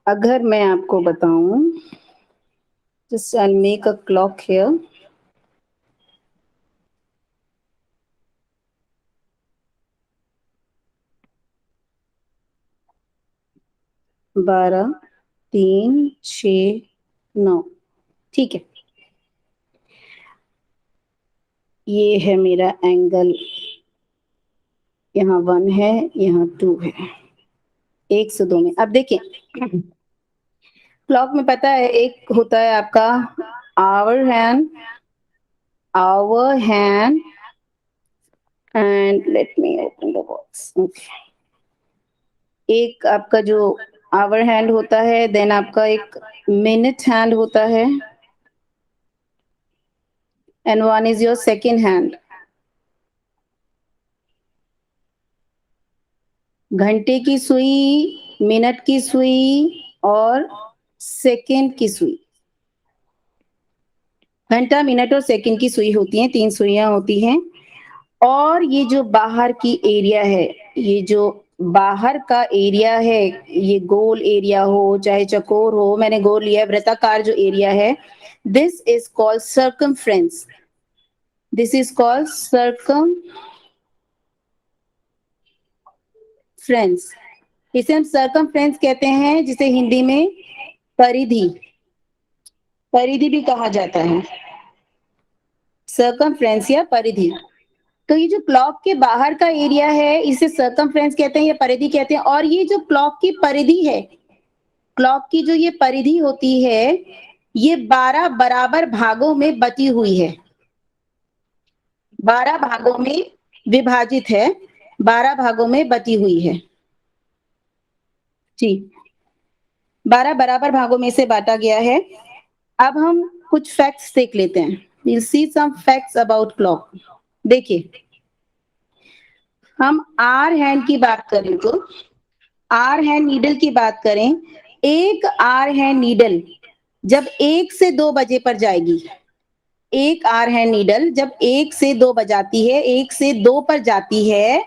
अगर मैं आपको बताऊं, just I make a clock here. 12, 3, 6, 9। ठीक है, ये है मेरा एंगल। यहाँ 1 है, यहाँ 2 है, 1 से 2 में। अब देखिए, क्लॉक में पता है एक होता है आपका hour hand, and let me open the box. एक आपका जो आवर हैंड होता है, देन आपका एक मिनट हैंड होता है, and one is your second hand. घंटे की सुई, मिनट की सुई और सेकेंड की सुई। घंटा, मिनट और सेकेंड की सुई होती हैं, 3 सुइयां होती हैं। और ये जो बाहर की एरिया है, ये जो बाहर का एरिया है, ये गोल एरिया हो चाहे चकोर हो, मैंने गोल लिया है, वृत्ताकार जो एरिया है, this is called circumference. This is called circumference. इसे हम सर्कमफ्रेंस कहते हैं, जिसे हिंदी में परिधि, परिधि भी कहा जाता है, सर्कमफ्रेंस या परिधि। तो ये जो क्लॉक के बाहर का एरिया है, इसे सर्कमफ्रेंस कहते हैं या परिधि कहते हैं। और ये जो क्लॉक की परिधि है, क्लॉक की जो ये परिधि होती है, ये 12 बराबर भागों में बटी हुई है, 12 भागों में विभाजित है, 12 भागों में बटी हुई है। जी, 12 बराबर भागों में से बांटा गया है। अब हम कुछ फैक्ट्स देख लेते हैं। We'll see some facts about clock. देखिए, हम आर हैंड की बात करें तो, आर हैंड नीडल की बात करें, एक आर हैंड नीडल जब 1 से 2 बजे पर जाएगी, एक आर हैंड नीडल जब 1 से 2 बजाती है, 1 से 2 पर जाती है,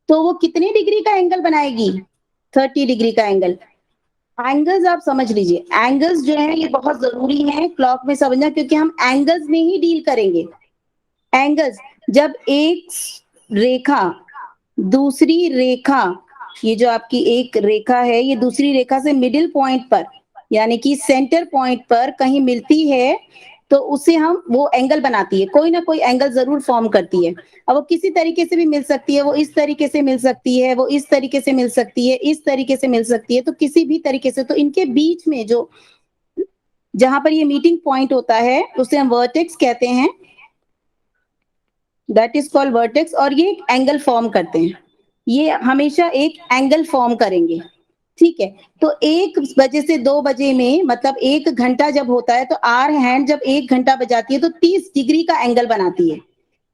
तो वो कितने डिग्री का एंगल बनाएगी? 30 डिग्री का एंगल। एंगल्स आप समझ लीजिए, एंगल्स जो है ये बहुत जरूरी है क्लॉक में समझना, क्योंकि हम एंगल्स में ही डील करेंगे। एंगल्स, जब एक रेखा दूसरी रेखा, ये जो आपकी एक रेखा है, ये दूसरी रेखा से मिडिल पॉइंट पर, यानी कि सेंटर पॉइंट पर कहीं मिलती है, तो उसे हम, वो एंगल बनाती है, कोई ना कोई एंगल जरूर फॉर्म करती है। अब वो किसी तरीके से भी मिल सकती है, वो इस तरीके से मिल सकती है, वो इस तरीके से मिल सकती है, इस तरीके से मिल सकती है, तो किसी भी तरीके से। तो इनके बीच में जो, जहां पर ये मीटिंग पॉइंट होता है, उसे हम वर्टेक्स कहते हैं, दैट इज कॉल्ड वर्टेक्स। और ये एक एंगल फॉर्म करते हैं, ये हमेशा एक एंगल फॉर्म करेंगे। ठीक है, तो 1 बजे से 2 बजे में, मतलब 1 घंटा जब होता है, तो आर हैंड जब 1 घंटा बजाती है तो 30 डिग्री का एंगल बनाती है।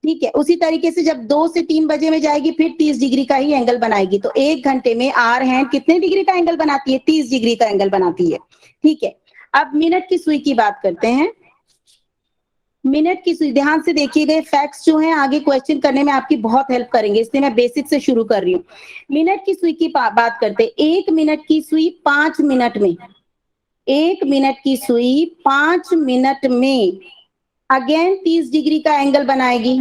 ठीक है, उसी तरीके से जब 2 से 3 बजे में जाएगी, फिर 30 डिग्री का ही एंगल बनाएगी। तो 1 घंटे में आर हैंड कितने डिग्री का एंगल बनाती है? 30 डिग्री का एंगल बनाती है। ठीक है, अब मिनट की सुई की बात करते हैं। मिनट की सुई, ध्यान से देखिए गए फैक्ट्स जो हैं आगे क्वेश्चन करने में आपकी बहुत हेल्प करेंगे, इसलिए मैं बेसिक से शुरू कर रही हूँ। मिनट की सुई की बात करते हैं। 1 मिनट की सुई 5 मिनट में, 1 मिनट की सुई 5 मिनट में अगेन 30 डिग्री का एंगल बनाएगी।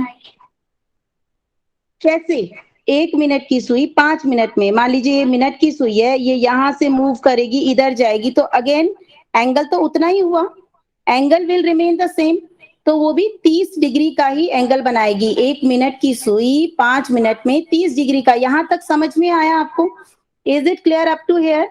कैसे? 1 मिनट की सुई 5 मिनट में, मान लीजिए ये मिनट की सुई है, ये यहां से मूव करेगी, इधर जाएगी, तो अगेन एंगल तो उतना ही हुआ, angle will remain the same, तो वो भी 30 डिग्री का ही एंगल बनाएगी। 1 मिनट की सुई 5 मिनट में 30 डिग्री का। यहां तक समझ में आया आपको? Is it clear up to here?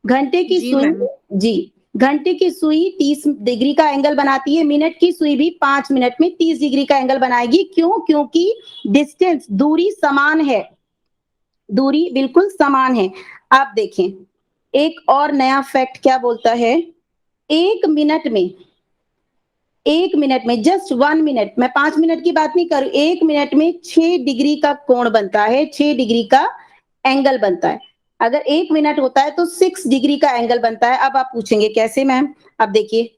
घंटे की जी सुई, मैम। जी, घंटे की सुई 30 डिग्री का एंगल बनाती है, मिनट की सुई भी 5 मिनट में 30 डिग्री का एंगल बनाएगी। क्यों? क्योंकि डिस्टेंस, दूरी समान है, दूरी बिल्कुल समान है। आप देखें, एक और नया फैक्ट क्या बोलता है, 1 मिनट में, 1 मिनट में, जस्ट 1 मिनट, मैं 5 मिनट की बात नहीं कर रही, 1 मिनट में 6 डिग्री का कोण बनता है, 6 डिग्री का एंगल बनता है। अगर 1 मिनट होता है तो 6 डिग्री का एंगल बनता है। अब आप पूछेंगे कैसे मैम? अब देखिए,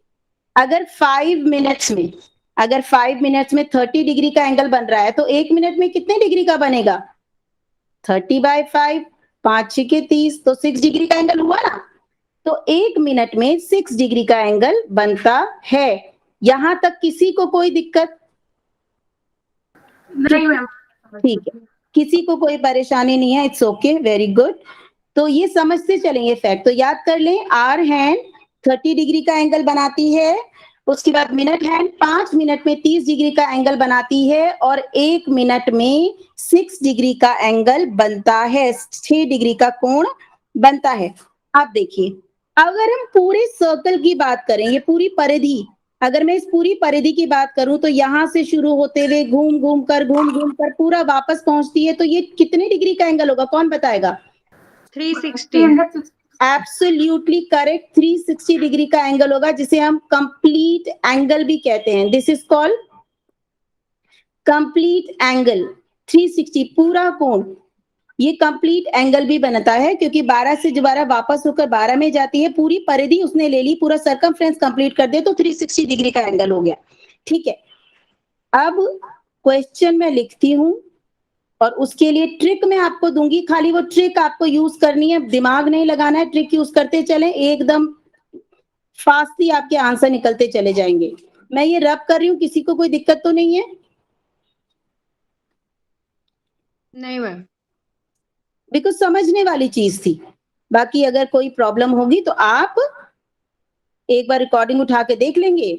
अगर 5 मिनट्स में, अगर 5 मिनट्स में 30 डिग्री का एंगल बन रहा है, तो 1 मिनट में कितने डिग्री का बनेगा? 30/5, 5 6 30, तो 6 डिग्री का एंगल हुआ ना। तो 1 मिनट में 6 डिग्री का एंगल बनता है। यहां तक किसी को कोई दिक्कत? नहीं मैम। ठीक है, किसी को कोई परेशानी नहीं है, इट्स ओके, वेरी गुड। तो ये समझते चलेंगे फैक्ट। तो याद कर लें, आर हैंड 30 डिग्री का एंगल बनाती है, उसके बाद मिनट हैंड 5 मिनट में 30 डिग्री का एंगल बनाती है, और 1 मिनट में 6 डिग्री का एंगल बनता है, 6 डिग्री का कोण बनता है। अब देखिए, अगर हम पूरे सर्कल की बात करें, ये पूरी परिधि, अगर मैं इस पूरी परिधि की बात करूं तो यहां से शुरू होते हुए घूम घूम कर पूरा वापस पहुंचती है, तो ये कितने डिग्री का एंगल होगा, कौन बताएगा? 360। एब्सोल्युटली करेक्ट, 360 डिग्री का एंगल होगा, जिसे हम कंप्लीट एंगल भी कहते हैं। This is called complete angle. 360 पूरा कोण, ये कंप्लीट एंगल भी बनता है, क्योंकि 12 से दोबारा वापस होकर 12 में जाती है, पूरी परिधि उसने ले ली, पूरा सर्कमफ्रेंस कंप्लीट कर दे तो 360 डिग्री का एंगल हो गया। ठीक है, अब क्वेश्चन मैं लिखती हूं और उसके लिए ट्रिक मैं आपको दूंगी, खाली वो ट्रिक आपको यूज करनी है, दिमाग नहीं लगाना है, ट्रिक यूज करते चलें, एकदम फास्टली आपके आंसर निकलते चले जाएंगे। मैं ये रब कर रही हूँ, किसी को कोई दिक्कत तो नहीं है? नहीं मैम। बिकॉज समझने वाली चीज थी। बाकी अगर कोई प्रॉब्लम होगी तो आप एक बार रिकॉर्डिंग उठा के देख लेंगे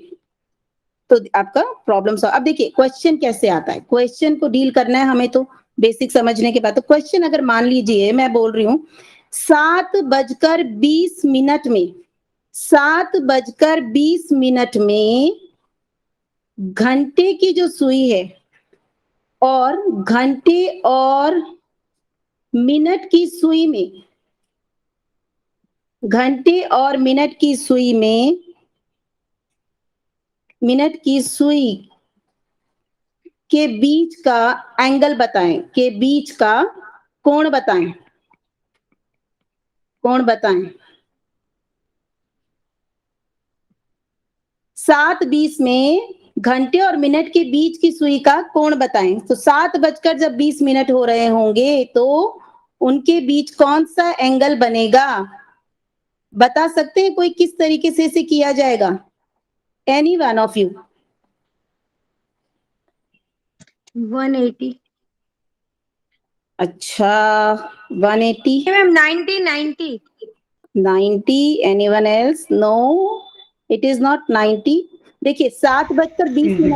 तो आपका प्रॉब्लम सॉल्व। अब देखिए क्वेश्चन कैसे आता है, क्वेश्चन को डील करना है हमें तो बेसिक समझने के बाद। तो क्वेश्चन अगर मान लीजिए मैं बोल रही हूं 7:20 में, 7:20 में घंटे की जो सुई है और घंटे और मिनट की सुई में, घंटे और मिनट की सुई में, मिनट की सुई के बीच का एंगल बताएं, के बीच का कोण बताएं, कोण बताएं। 7:20 में घंटे और मिनट के बीच की सुई का कोण बताएं। तो 7:20 हो रहे होंगे तो उनके बीच कौन सा एंगल बनेगा, बता सकते हैं कोई? किस तरीके से इसे किया जाएगा? Any one of you? 180। अच्छा, 180? Ma'am 90। 90? Anyone else? No, it is not 90। देखिए 7:20 में,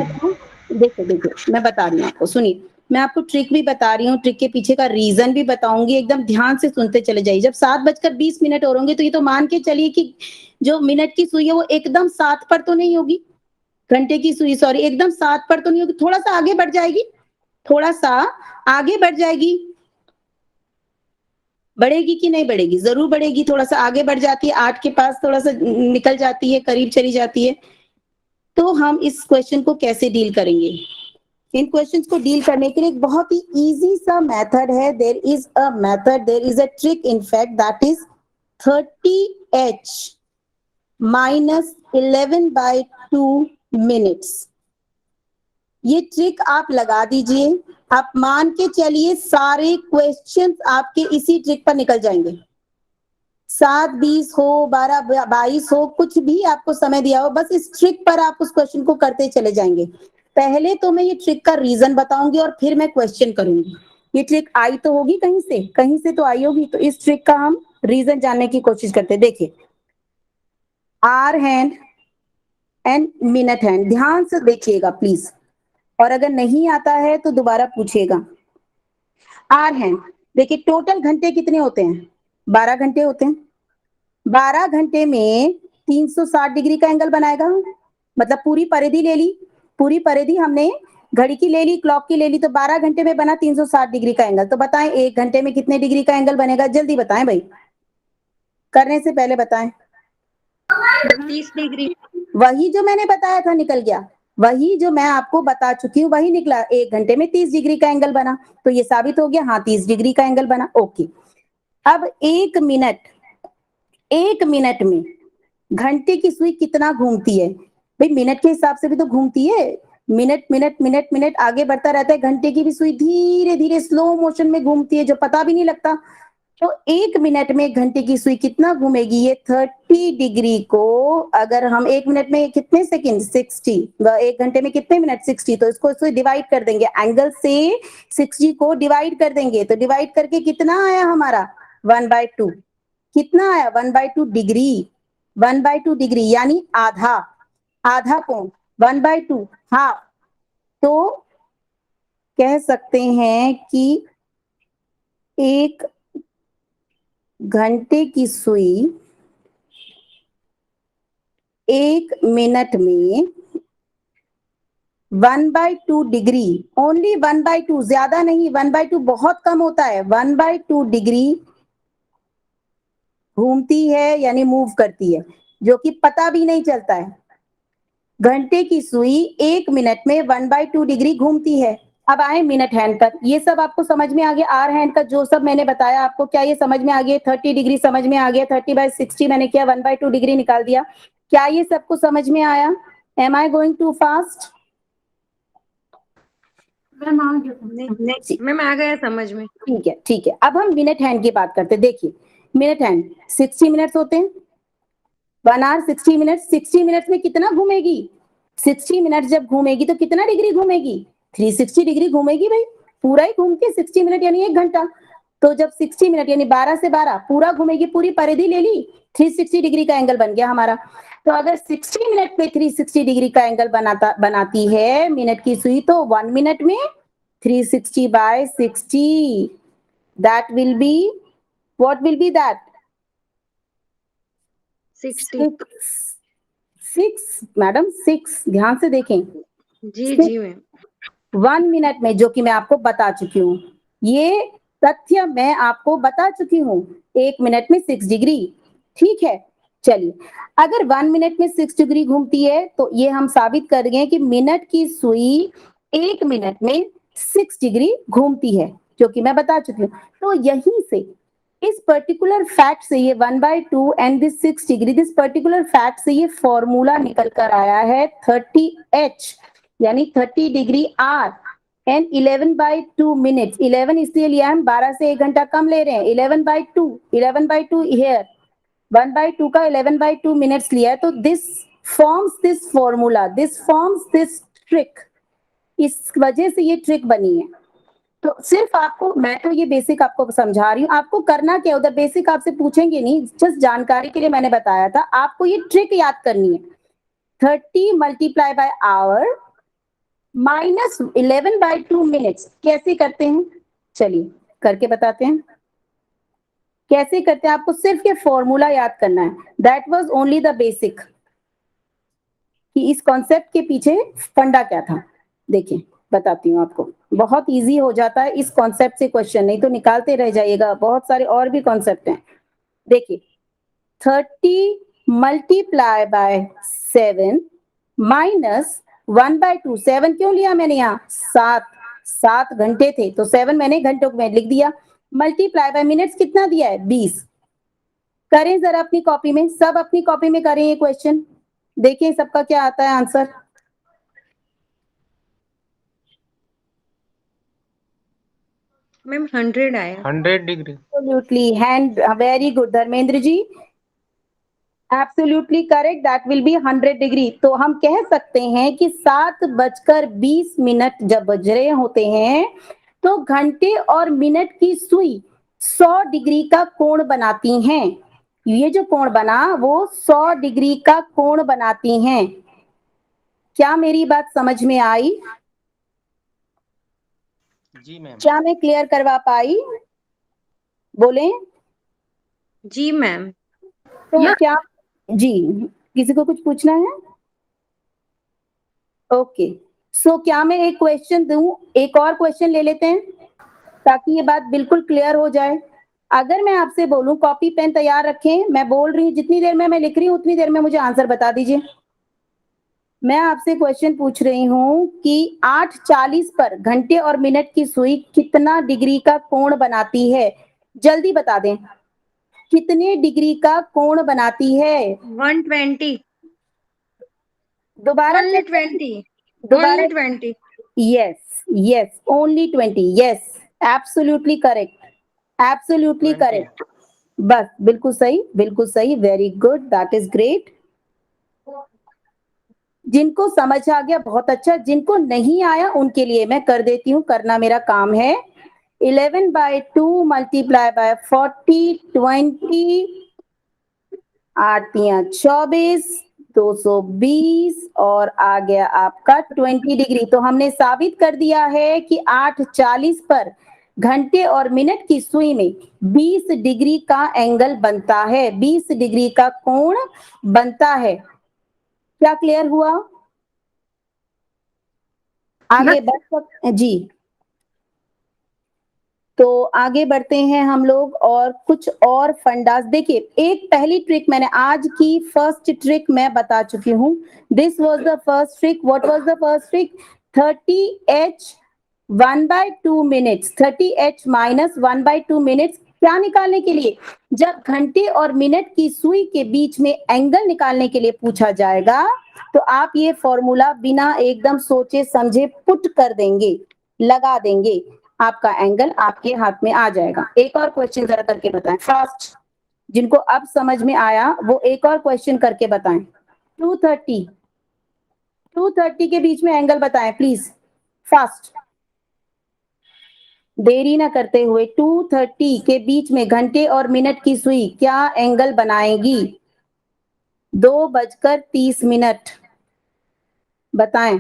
देखो देखो मैं बता रही हूँ आपको, सुनिए, मैं आपको ट्रिक भी बता रही हूँ, ट्रिक के पीछे का रीजन भी बताऊंगी, एकदम ध्यान से सुनते चले जाइए। जब 7:20 हो होंगे तो ये तो मान के चलिए कि जो मिनट की सुई है वो एकदम 7 पर तो नहीं होगी, घंटे की सुई सॉरी एकदम 7 पर तो नहीं होगी, थोड़ा सा आगे बढ़ जाएगी, थोड़ा सा आगे बढ़ जाएगी। बढ़ेगी कि नहीं बढ़ेगी? जरूर बढ़ेगी, थोड़ा सा आगे बढ़ जाती है, 8 के पास थोड़ा सा निकल जाती है, करीब चली जाती है। तो हम इस क्वेश्चन को कैसे डील करेंगे? इन क्वेश्चंस को डील करने के लिए एक बहुत ही इजी सा मेथड है। There is a method, there is a trick in fact, that is 30h minus 11/2 minutes. ये ट्रिक आप लगा दीजिए, आप मान के चलिए सारे क्वेश्चंस आपके इसी ट्रिक पर निकल जाएंगे। 7:20 हो, 12:22 हो, कुछ भी आपको समय दिया हो, बस इस ट्रिक पर आप उस क्वेश्चन को करते चले जाएंगे। पहले तो मैं ये ट्रिक का रीजन बताऊंगी और फिर मैं क्वेश्चन करूंगी। ये ट्रिक आई तो होगी कहीं से तो आई होगी, तो इस ट्रिक का हम रीजन जानने की कोशिश करते हैं। देखिए, hour hand and minute hand, ध्यान से देखिएगा प्लीज, और अगर नहीं आता है तो दोबारा पूछिएगा। आर हैंड, देखिए टोटल घंटे कितने होते हैं? 12 घंटे होते हैं। 12 घंटे में 360 डिग्री का एंगल बनाएगा, मतलब पूरी परिधि ले ली, पूरी परिधि हमने घड़ी की ले ली, क्लॉक की ले ली, तो 12 घंटे में बना 360 डिग्री का एंगल। तो बताएं 1 घंटे में कितने डिग्री का एंगल बनेगा? जल्दी बताएं भाई, करने से पहले बताएं। 30 डिग्री। वही जो मैंने बताया था निकल गया, वही जो मैं आपको बता चुकी हूँ वही निकला, 1 घंटे में 30 डिग्री का एंगल बना, तो ये साबित हो गया, हाँ 30 डिग्री का एंगल बना। ओके, अब 1 मिनट में घंटे की सुई कितना घूमती है? भाई मिनट के हिसाब से भी तो घूमती है, मिनट मिनट मिनट मिनट आगे बढ़ता रहता है, घंटे की भी सुई धीरे धीरे स्लो मोशन में घूमती है, जो पता भी नहीं लगता। तो 1 मिनट में घंटे की सुई कितना घूमेगी? ये 30 60 डिग्री को अगर हम 1 मिनट में कितने सेकंड 60, 1 घंटे में कितने मिनट 60, तो इसको डिवाइड कर देंगे, एंगल से 60 को डिवाइड कर देंगे, तो डिवाइड करके कितना आया हमारा 1/2, कितना आया 1/2 डिग्री, 1/2 डिग्री यानी आधा, आधा कोण 1/2 हाफ। तो कह सकते हैं कि 1 घंटे की सुई 1 मिनट में 1/2 डिग्री, ओनली 1/2, ज्यादा नहीं, 1/2 बहुत कम होता है, 1/2 डिग्री घूमती है यानी मूव करती है, जो कि पता भी नहीं चलता है। घंटे की सुई 1 मिनट में 1/2 डिग्री घूमती है। अब आए मिनट हैंड तक, ये सब आपको समझ में आ गया, आर हैंड का जो सब मैंने बताया आपको, क्या ये समझ में आ गया? 30 डिग्री समझ में आ गया, 30/60 मैंने किया, 1/2 डिग्री निकाल दिया, क्या ये सबको समझ में आया? Am I going too fast? Ma'am आ गया समझ में। ठीक है, ठीक है। अब हम मिनट हैंड की बात करते हैं। देखिए मिनट हैंड 60 मिनट्स होते हैं, 1 आवर 60 मिनट्स, 60 मिनट्स में कितना घूमेगी? 60 मिनट जब घूमेगी तो कितना डिग्री घूमेगी? 360 डिग्री घूमेगी भाई, पूरा ही घूम के 60 मिनट यानी 1 घंटा। तो जब 60 मिनट यानी 12 से 12 पूरा घूमेगी, पूरी परिधि ले ली, 360 डिग्री का एंगल बन गया हमारा। तो अगर 60 मिनट में 360 डिग्री का एंगल बनाती है मिनट की सुई, तो 1 मिनट में 360/60, that will be, what will be that? 60। 6 madam, 6, ध्यान से देखें, जी जी मैम। 1 मिनट में, जो कि मैं आपको बता चुकी हूँ, ये तथ्य मैं आपको बता चुकी हूँ, 1 मिनट में 6 डिग्री। ठीक है, चलिए, अगर 1 मिनट में 6 डिग्री घूमती है, तो ये हम साबित कर गए कि मिनट की सुई 1 मिनट में 6 डिग्री घूमती है, जो कि मैं बता चुकी हूँ। तो यहीं से इस पर्टिकुलर फैक्ट से ये 1/2 and this 6 degree, this particular fact से ये फॉर्मूला निकल कर आया है 30H, यानी 30 डिग्री आर एंड 11/2 मिनट। 11 इसलिए लिया हम 12 से 1 घंटा कम ले रहे हैं, 11/2, 11/2 हियर, 1/2 का 11/2 मिनट्स लिया है। तो this forms this formula, this forms this trick, इस वजह से ये ट्रिक बनी है। तो सिर्फ आपको, मैं तो ये बेसिक आपको समझा रही हूँ, आपको करना क्या, उधर बेसिक आपसे पूछेंगे नहीं, जस्ट जानकारी के लिए मैंने बताया था, आपको ये ट्रिक याद करनी है। 30 multiply by our minus 11/2 minutes, कैसे करते हैं? चलिए करके बताते हैं, कैसे करते हैं। आपको सिर्फ ये फॉर्मूला याद करना है, that was only the basic, कि इस कॉन्सेप्ट के पीछे फंडा क्या था। देखिए बताती हूँ आपको, बहुत इजी हो जाता है इस कॉन्सेप्ट से क्वेश्चन, नहीं तो निकालते रह जाइएगा, बहुत सारे और भी कॉन्सेप्ट हैं। देखिए 30 मल्टीप्लाई बाय 7 माइनस 1/2, 7 क्यों लिया मैंने यहाँ? 7 घंटे थे, तो 7 मैंने घंटों में लिख दिया, मल्टीप्लाई बाय मिनट्स कितना दिया है? 20। करें जरा अपनी कॉपी में, सब अपनी कॉपी में करें ये क्वेश्चन, देखिए सबका क्या आता है आंसर। मैम 100 आया। 100 degree. Absolutely, and, very good Dharmendra ji, absolutely correct, that will be 100 degree. तो हम कह सकते हैं कि 7:20 जब बज रहे होते हैं, तो घंटे और मिनट की सुई 100 डिग्री का कोण बनाती हैं। ये जो कोण बना वो 100 डिग्री का कोण बनाती हैं। क्या मेरी बात समझ में आई? जी मैम। क्या मैं क्लियर करवा पाई? बोले जी मैम। तो क्या जी, किसी को कुछ पूछना है? ओके, सो क्या मैं एक क्वेश्चन दूं, एक और क्वेश्चन ले लेते हैं ताकि ये बात बिल्कुल क्लियर हो जाए। अगर मैं आपसे बोलूं कॉपी पेन तैयार रखें, मैं बोल रही हूँ, जितनी देर में मैं लिख रही हूँ उतनी देर में मुझे आंसर बता दीजिए। मैं आपसे क्वेश्चन पूछ रही हूँ कि 8:40 पर घंटे और मिनट की सुई कितना डिग्री का कोण बनाती है? जल्दी बता दें, कितने डिग्री का कोण बनाती है? 120। दोबारा ओनली check 20। दोबारा, only 20। yes, yes, only 20, yes, absolutely correct, absolutely 20। correct, बस बिल्कुल सही, very good, that is great. जिनको समझ आ गया बहुत अच्छा, जिनको नहीं आया उनके लिए मैं कर देती हूँ, करना मेरा काम है। 11/2 मल्टीप्लाई बाय 40, 20, 8×3 = 24, 220 और आ गया आपका 20 डिग्री। तो हमने साबित कर दिया है कि 8:40 पर घंटे और मिनट की सुई में 20 डिग्री का एंगल बनता है, 20 डिग्री का कोण बनता है। क्या क्लियर हुआ? आगे बढ़ सकते जी। तो आगे बढ़ते हैं हम लोग और कुछ और फंडास। देखिए, एक पहली ट्रिक मैंने आज की फर्स्ट ट्रिक मैं बता चुकी हूँ। This was the first trick. What was the first trick? 30h 1/2 minutes, 30h minus 1/2 minutes क्या निकालने के लिए? जब घंटे और मिनट की सुई के बीच में एंगल निकालने के लिए पूछा जाएगा तो आप ये फॉर्मूला बिना एकदम सोचे समझे पुट कर देंगे, लगा देंगे, आपका एंगल आपके हाथ में आ जाएगा। एक और क्वेश्चन जरा करके बताएं फास्ट, जिनको अब समझ में आया वो एक और क्वेश्चन करके बताएं। 230 के बीच में एंगल बताएं प्लीज, फास्ट, देरी ना करते हुए। 230 के बीच में घंटे और मिनट की सुई क्या एंगल बनाएगी? 2:30 बताएं।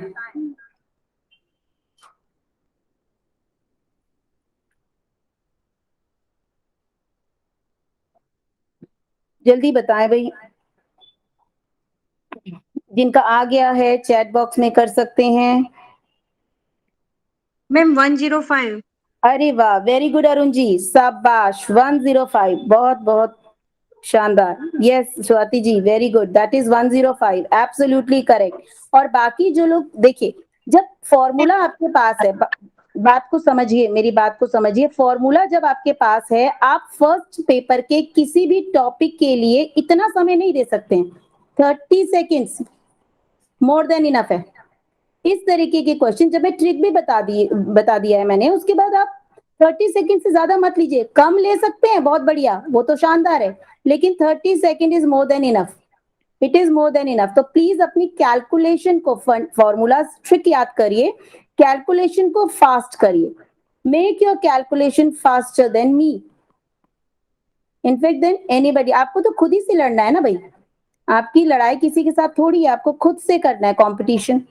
जल्दी बताएं भाई, जिनका आ गया है चैट बॉक्स में कर सकते हैं। मैम 105। अरे वाह, वेरी गुड अरुण जी, शाबाश, 105, बहुत बहुत शानदार। Yes Swati ji, very good, that is 105, absolutely correct. और बाकी जो लोग देखिए, जब फॉर्मूला आपके पास है, बात को समझिए, मेरी बात को समझिए, फॉर्मूला जब आपके पास है, आप फर्स्ट पेपर के किसी भी टॉपिक के लिए इतना समय नहीं दे सकते हैं। 30 सेकेंड्स मोर देन इनफ है। इस तरीके के क्वेश्चन जब मैं ट्रिक भी बता दिया है मैंने, उसके बाद आप 30 सेकेंड से ज्यादा मत लीजिए। कम ले सकते हैं, बहुत बढ़िया, वो तो शानदार है, लेकिन 30 second is more than enough, it is more than enough. तो प्लीज अपनी कैलकुलेशन को, फॉर्मूला ट्रिक याद करिए, कैलकुलेशन को फास्ट करिए। Make your calculation faster than me, in fact than anybody. आपको तो खुद ही से लड़ना है ना भाई, आपकी लड़ाई किसी के साथ थोड़ी है, आपको खुद से करना है competition.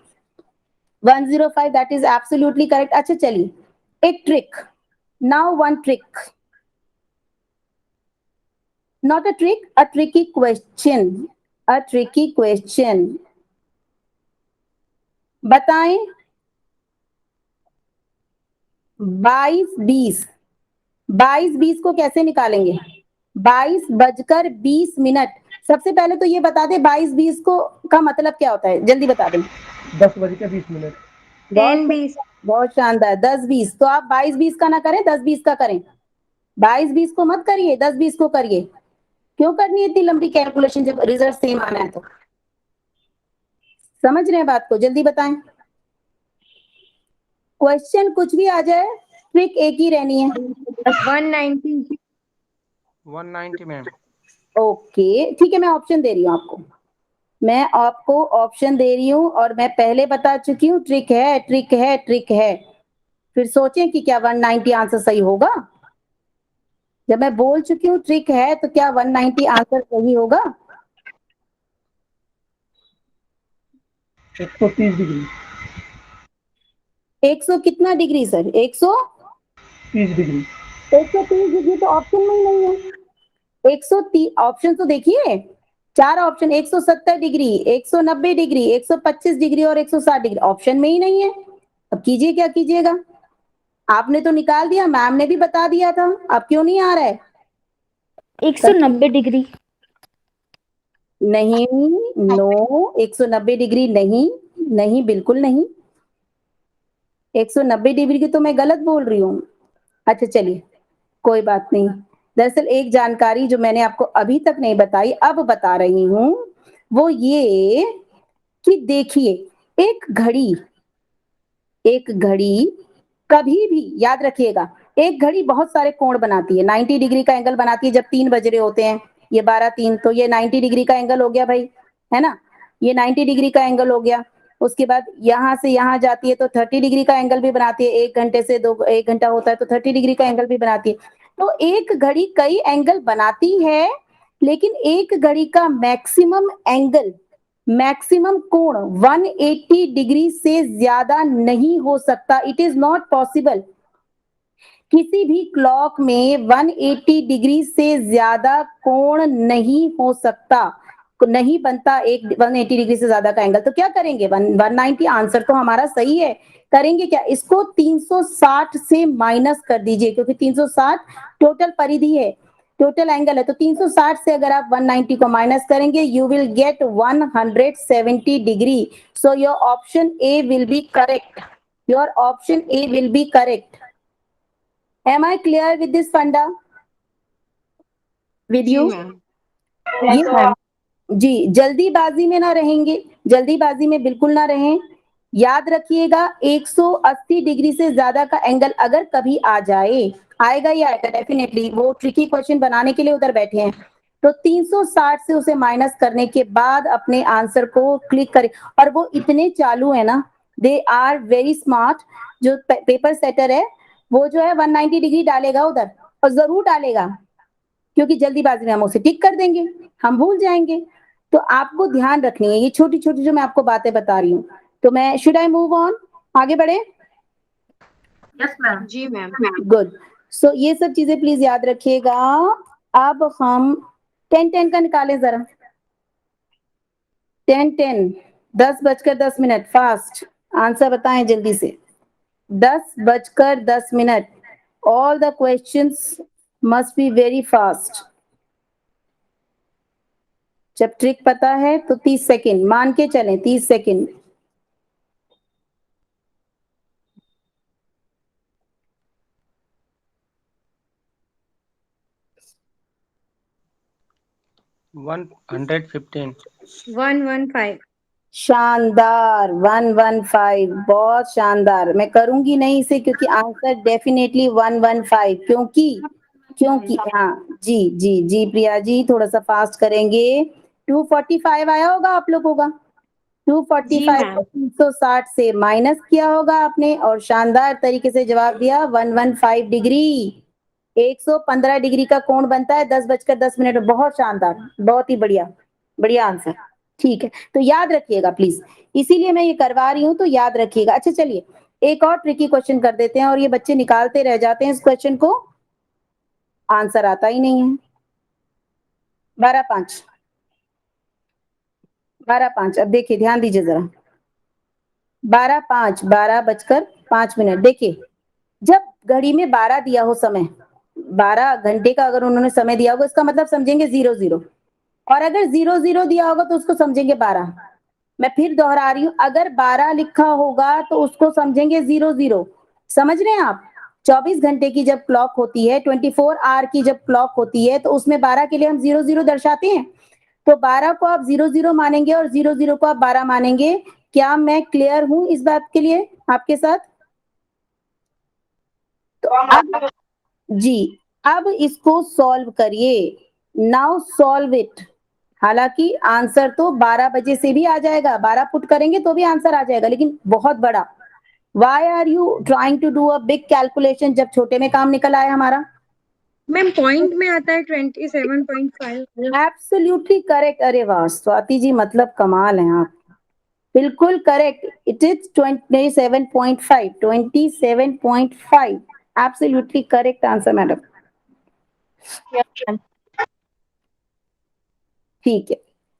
105, that is absolutely correct. अच्छा चलिए, एक trick, now one trick, not a trick, a tricky question, a tricky question. बताएं 22:20 को कैसे निकालेंगे? 22:20। सबसे पहले तो ये बता दे 22:20 को का मतलब क्या होता है, जल्दी बता दें। 10:20 बहुत 10-20। बहुत शानदार, 10:20। तो आप 22:20 का ना करें, 10:20 का करें। 22:20 को मत करिए, 10:20 को करिए। क्यों करनी है इतनी लंबी कैलकुलेशन जब रिजल्ट सेम आना है? तो समझ रहे हैं बात को, जल्दी बताएं। क्वेश्चन कुछ भी आ जाए, ट्रिक एक ही रहनी है। 190। 190 मैम। ओके ठीक है, मैं ऑप्शन दे रही हूँ आपको, मैं आपको ऑप्शन दे रही हूँ, और मैं पहले बता चुकी हूँ, ट्रिक है, ट्रिक है, ट्रिक है। फिर सोचें कि क्या 190 आंसर सही होगा? जब मैं बोल चुकी हूँ ट्रिक है, तो क्या 190 आंसर सही होगा? 130 डिग्री। 100 कितना डिग्री सर? 30 डिग्री। 130 डिग्री तो ऑप्शन में ही नहीं है। 130 ऑप्शन तो देखिए, 4 ऑप्शन, 170 डिग्री, 190 डिग्री, 125 डिग्री और 160 डिग्री, ऑप्शन में ही नहीं है। अब कीजिए, क्या कीजिएगा? आपने तो निकाल दिया, मैम ने भी बता दिया था, अब क्यों नहीं आ रहा है? 190 डिग्री। नहीं, नो, 190 डिग्री नहीं, नहीं, बिल्कुल नहीं। 190 डिग्री की तो मैं गलत बोल रही हूँ। अच्छा चलिए, कोई बात नहीं। दरअसल एक जानकारी जो मैंने आपको अभी तक नहीं बताई, अब बता रही हूँ, वो ये कि देखिए, एक घड़ी, एक घड़ी कभी भी, याद रखिएगा, एक घड़ी बहुत सारे कोण बनाती है, 90 डिग्री का एंगल बनाती है जब 3 बज रहे होते हैं, ये 12-3, तो ये 90 डिग्री का एंगल हो गया भाई, है ना, ये 90 डिग्री का एंगल हो गया। उसके बाद यहां से यहां जाती है तो 30 डिग्री का एंगल भी बनाती है, 1 घंटे से 1 घंटा होता है तो 30 डिग्री का एंगल भी बनाती है। तो एक घड़ी कई एंगल बनाती है, लेकिन एक घड़ी का मैक्सिमम कोण 180 डिग्री से ज्यादा नहीं हो सकता। It is not possible. किसी भी क्लॉक में 180 डिग्री से ज्यादा कोण नहीं हो सकता, नहीं बनता एक 180 डिग्री से ज्यादा का एंगल। तो क्या करेंगे, 190, आंसर तो हमारा सही है। करेंगे क्या, इसको 360 से माइनस कर दीजिए, क्योंकि 360 टोटल परिधि है, टोटल एंगल है, तो 360 से अगर आप 190 को माइनस करेंगे, you will get 170 degree. So your option A will be correct, your option A will be correct. Am I clear with this funda? With जी you? मैम। Yes, ma'am. जी, जल्दीबाजी में ना रहेंगे, जल्दीबाजी में बिल्कुल ना रहें। याद रखिएगा 180 डिग्री से ज्यादा का एंगल अगर कभी आ जाए, आएगा ही आएगा डेफिनेटली, वो ट्रिकी क्वेश्चन बनाने के लिए उधर बैठे हैं, तो 360 से उसे माइनस करने के बाद अपने आंसर को क्लिक करें। और वो इतने चालू है ना, दे आर वेरी स्मार्ट, जो पेपर सेटर है वो जो है 190 डिग्री डालेगा उधर, और जरूर डालेगा, क्योंकि जल्दीबाजी में हम उसे टिक कर देंगे, हम भूल जाएंगे। तो आपको ध्यान रखनी है ये छोटी छोटी जो मैं आपको बातें बता रही हूँ। तो मैं, शुड आई मूव ऑन, आगे बढ़े? Yes ma'am. जी मैम। गुड। सो ये सब चीजें प्लीज याद रखिएगा। अब हम 10-10 का निकालें जरा, 10-10, 10:10, फास्ट आंसर बताएं जल्दी से। 10:10, all the questions must be very fast। जब ट्रिक पता है तो 30 सेकेंड मान के चलें, 30 सेकेंड। वन 115। 115। शानदार, 115, बहुत शानदार। मैं करूंगी नहीं इसे, क्योंकि आंसर डेफिनेटली 115, क्योंकि हाँ जी जी जी प्रिया जी, थोड़ा सा फास्ट करेंगे। 245 आया होगा आप लोगों का, जी 245 मैम। को 360 से माइनस किया होगा आपने, और शानदार तरीके से जवाब दिया 115 डिग्री। 115 डिग्री का कोण बनता है 10:10 में। बहुत शानदार, बहुत ही बढ़िया, बढ़िया आंसर। ठीक है, तो याद रखिएगा प्लीज, इसीलिए मैं ये करवा रही हूँ, तो याद रखिएगा। अच्छा चलिए, एक और ट्रिकी क्वेश्चन कर देते हैं, और ये बच्चे निकालते रह जाते हैं इस क्वेश्चन को, आंसर आता ही नहीं है। 12:05, 12:05, अब देखिए ध्यान दीजिए जरा, 12:05, 12:05। देखिए, जब घड़ी में 12 दिया हो समय, 12 घंटे का अगर उन्होंने समय दिया होगा, इसका मतलब समझेंगे 00, और अगर 00 दिया होगा तो उसको समझेंगे 12। मैं फिर दोहरा रही हूँ, अगर 12 लिखा होगा तो उसको समझेंगे 00। समझ रहे हैं आप? 24 घंटे की जब क्लॉक होती है, 24 आवर की जब क्लॉक होती है, तो उसमें 12 के लिए हम 00 दर्शाते हैं। तो 12 को आप 00 मानेंगे और 00 को आप 12 मानेंगे। क्या मैं क्लियर हूं इस बात के लिए आपके साथ? तो अब जी, अब इसको सॉल्व करिए। Now solve it. हालांकि आंसर तो 12 बजे से भी आ जाएगा, 12 पुट करेंगे तो भी आंसर आ जाएगा, लेकिन बहुत बड़ा। Why are you trying to do a big calculation, जब छोटे में काम निकल आया हमारा? मैम पॉइंट में आता है 27.5। Absolutely correct. अरे वाह स्वाति जी, मतलब कमाल है आप, बिल्कुल correct. It is 27.5, 27.5, absolutely correct answer madam. ठीक है,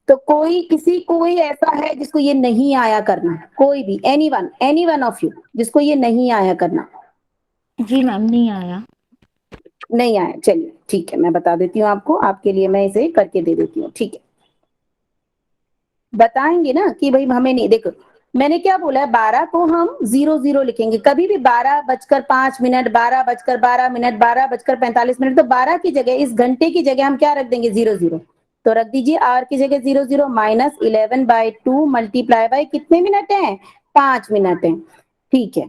तो कोई ऐसा है जिसको ये नहीं आया करना? कोई भी, एनी वन ऑफ यू जिसको ये नहीं आया करना? जी मैम, नहीं आया। नहीं आया, चलिए ठीक है, मैं बता देती हूँ आपको, आपके लिए मैं इसे करके दे देती हूँ। ठीक है, बताएंगे ना कि भाई हमें नहीं, देखो मैंने क्या बोला है, 12 को हम 00 लिखेंगे कभी भी, 12:05, 12:12, 12:45, तो 12 की जगह, इस घंटे की जगह हम क्या रख देंगे, 00। तो रख दीजिए आर की जगह 00, माइनस 11/2 मल्टीप्लाई बाय कितने मिनट है, 5 मिनट है। ठीक है,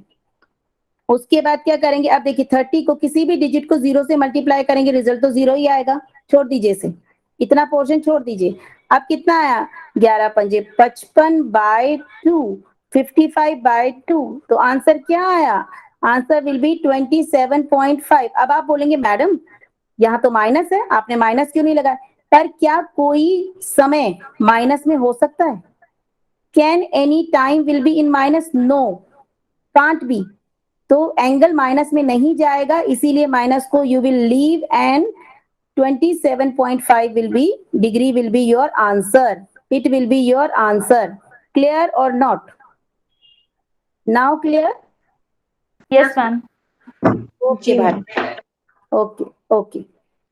उसके बाद क्या करेंगे, अब देखिए 30 को किसी भी डिजिट को 0 से मल्टीप्लाई करेंगे, रिजल्ट तो 0 ही आएगा, छोड़ दीजिए इसे, इतना पोर्शन छोड़ दीजिए। अब कितना आया, 11 पंजे 55/2, 55/2, तो आंसर क्या आया, आंसर विल बी 27.5। अब आप बोलेंगे मैडम यहाँ तो माइनस है, आपने माइनस क्यों नहीं लगाया, पर क्या कोई समय माइनस में हो सकता है, can any time will be in minus, no, can't be. तो एंगल माइनस में नहीं जाएगा, इसीलिए माइनस को you will leave and 27.5 will be degree will be your answer. It will be your answer. Clear or not? Now clear? Yes ma'am. Okay भाई, okay okay.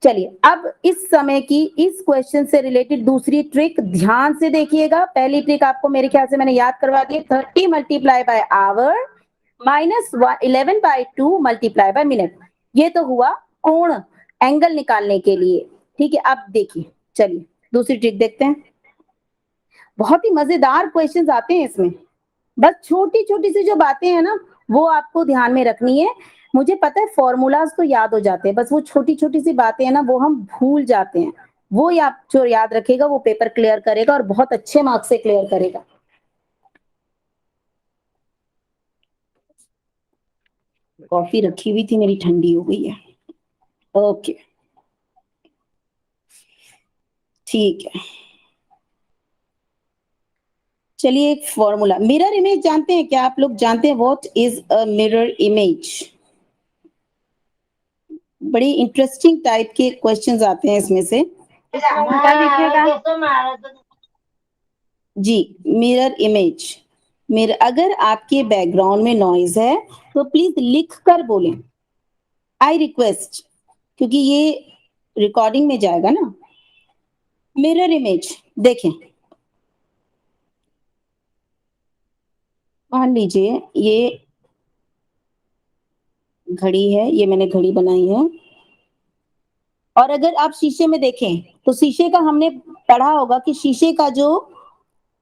चलिए अब इस समय की इस क्वेश्चन से रिलेटेड दूसरी ट्रिक ध्यान से देखिएगा। पहली ट्रिक आपको मेरे ख्याल से मैंने याद करवा दी, 30 multiply by our minus 11/2 multiply by minute. ये तो हुआ कोण, एंगल निकालने के लिए, ठीक है। अब देखिए, चलिए दूसरी ट्रिक देखते हैं। बहुत ही मजेदार क्वेश्चंस आते हैं इसमें, बस छोटी छोटी सी जो बातें हैं ना वो आपको ध्यान में रखनी है। मुझे पता है फॉर्मूलाज तो याद हो जाते हैं, बस वो छोटी छोटी सी बातें हैं ना वो हम भूल जाते हैं। वो आप जो याद रखेगा वो पेपर क्लियर करेगा और बहुत अच्छे मार्क्स से क्लियर करेगा। कॉफी रखी हुई थी मेरी, ठंडी हो गई है। ओके ठीक है, चलिए एक फॉर्मूला, मिरर इमेज जानते हैं क्या आप लोग, जानते हैं what is a mirror image? बड़ी इंटरेस्टिंग टाइप के क्वेश्चंस आते हैं इसमें से। उल्टा लिखिएगा। जी, मिरर इमेज, मेरे अगर आपके बैकग्राउंड में नॉइज है तो प्लीज लिख कर बोलें, आई रिक्वेस्ट, क्योंकि ये रिकॉर्डिंग में जाएगा ना। मिरर इमेज देखें, मान लीजिए ये घड़ी है, ये मैंने घड़ी बनाई है, और अगर आप शीशे में देखें तो शीशे का हमने पढ़ा होगा कि शीशे का जो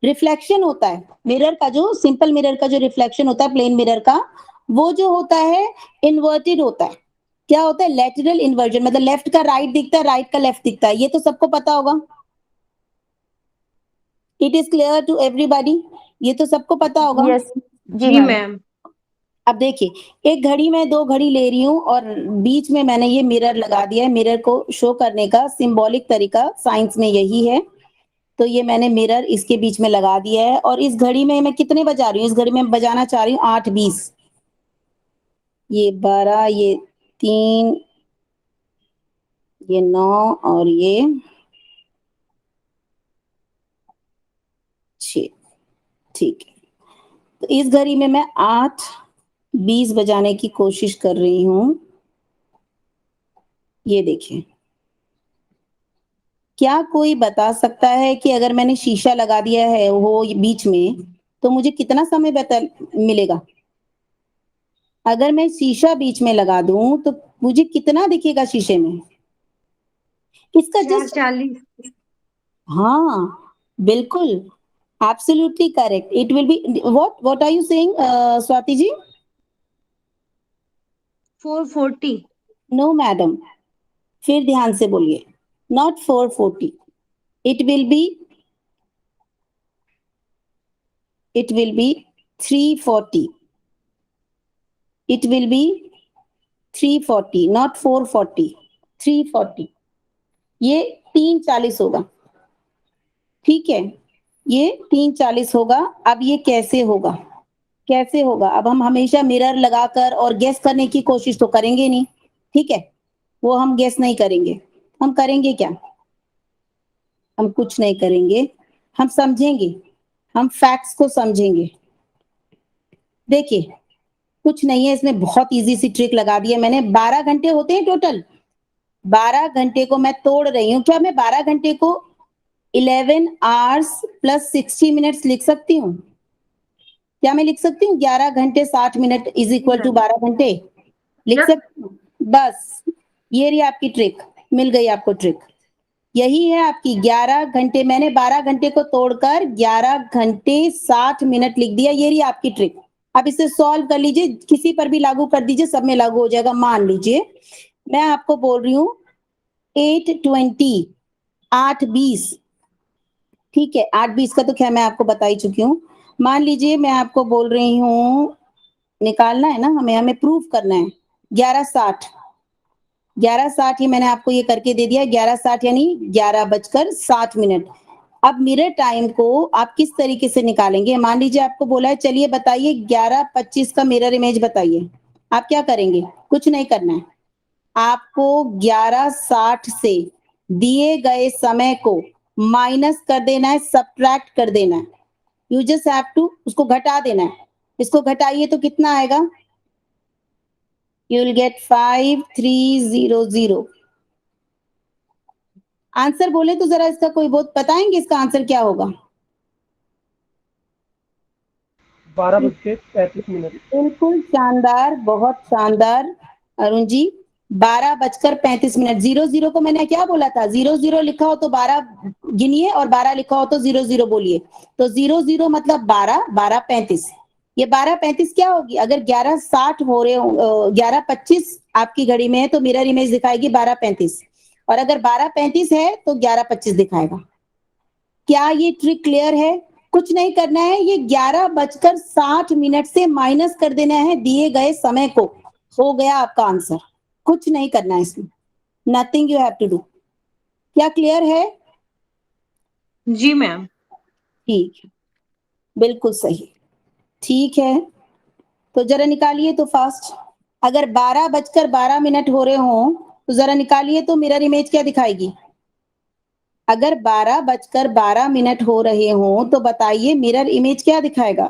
रिफ्लेक्शन होता है, मिरर का जो सिंपल मिरर का जो रिफ्लेक्शन होता है प्लेन मिरर का, वो जो होता है इन्वर्टेड होता है। क्या होता है, लेटरल इन्वर्जन, मतलब लेफ्ट का राइट दिखता है, राइट का लेफ्ट दिखता है, ये तो सबको पता होगा। It is clear to everybody, ये तो सबको पता होगा। यस जी जी मैम। मैम। अब देखिए एक घड़ी में दो घड़ी ले रही हूँ और बीच में मैंने ये मिरर लगा दिया है, मिरर को शो करने का सिंबॉलिक तरीका साइंस में यही है। तो ये मैंने मिरर इसके बीच में लगा दिया है, और इस घड़ी में मैं कितने बजा रही हूँ, इस घड़ी में बजाना चाह रही हूँ 8:20, ये 12, ये 3, ये 9 और ये 6, ठीक है। तो इस घड़ी में मैं 8:20 बजाने की कोशिश कर रही हूँ। ये देखिए, क्या कोई बता सकता है कि अगर मैंने शीशा लगा दिया है वो बीच में तो मुझे कितना समय बता मिलेगा? अगर मैं शीशा बीच में लगा दूं तो मुझे कितना दिखेगा शीशे में? इसका जस्ट 4:40। हाँ, बिल्कुल, absolutely correct, it will be what are you saying Swati ji? 4:40। No madam, फिर ध्यान से बोलिए, not 4:40, it will be, it will be 3:40, it will be 3:40, not 4:40, 3:40, ये 3:40 होगा, ठीक है, ये 3:40 होगा। अब ये कैसे होगा, कैसे होगा, अब हम हमेशा मिरर लगाकर और गेस करने की कोशिश तो करेंगे नहीं, ठीक है, वो हम गेस नहीं करेंगे। हम करेंगे क्या, हम कुछ नहीं करेंगे, हम समझेंगे, हम फैक्ट्स को समझेंगे। देखिए कुछ नहीं है इसमें, बहुत इजी सी ट्रिक लगा दी है मैंने। 12 घंटे होते हैं टोटल, 12 घंटे को मैं तोड़ रही हूँ, क्या मैं 12 घंटे को 11 आवर्स प्लस 60 मिनट्स लिख सकती हूँ? क्या मैं लिख सकती हूँ 11 घंटे 60 मिनट इज इक्वल टू 12 घंटे? लिख सकती हूँ? बस ये रही आपकी ट्रिक, मिल गई आपको ट्रिक, यही है आपकी 11 घंटे, मैंने 12 घंटे को तोड़कर 11 घंटे 60 मिनट लिख दिया, ये रही आपकी ट्रिक। अब इसे सॉल्व कर लीजिए, किसी पर भी लागू कर दीजिए, सब में लागू हो जाएगा। मान लीजिए मैं आपको बोल रही हूँ 8:20, 8:20, ठीक है, 8:20 का तो खैर मैं आपको बता ही चुकी हूँ। मान लीजिए मैं आपको बोल रही हूँ, निकालना है ना हमें, हमें प्रूफ करना है 11:60, 11:60 ये मैंने आपको ये करके दे दिया, 11:60 यानी 11:07। अब मिरर टाइम को आप किस तरीके से निकालेंगे? मान लीजिए आपको बोला है, चलिए बताइए 11:25 का मिरर इमेज बताइए। आप क्या करेंगे? कुछ नहीं करना है, आपको 11:60 से दिए गए समय को माइनस कर देना है, सब्ट्रैक्ट कर देना है। यू जस्ट हैव टू उसको घटा देना है। इसको घटाइए तो कितना आएगा? You will gate 5300। आंसर बोले तो जरा इसका कोई बहुत बताएंगे इसका आंसर क्या होगा? 12:35। बिल्कुल शानदार, बहुत शानदार अरुण जी। 12:35। 00 को मैंने क्या बोला था? 00 लिखा हो तो 12 गिनिए और 12 लिखा हो तो 00 बोलिए। तो 00 मतलब 12, 12:35। ये 12:35 क्या होगी? अगर 11:60 हो रहे हो, 11:25 आपकी घड़ी में है तो मिरर इमेज दिखाएगी 12:35, और अगर 12:35 है तो 11:25 दिखाएगा। क्या ये ट्रिक क्लियर है? कुछ नहीं करना है, ये 11:60 से माइनस कर देना है दिए गए समय को, हो गया आपका आंसर। कुछ नहीं करना है इसमें, nothing you have to do. क्या क्लियर है? जी मैम। ठीक है, बिल्कुल सही, ठीक है। तो जरा निकालिए तो फास्ट। अगर 12:12 हो रहे हो तो जरा निकालिए तो मिरर इमेज क्या दिखाएगी? अगर 12:12 हो रहे हो तो बताइए मिरर इमेज क्या दिखाएगा?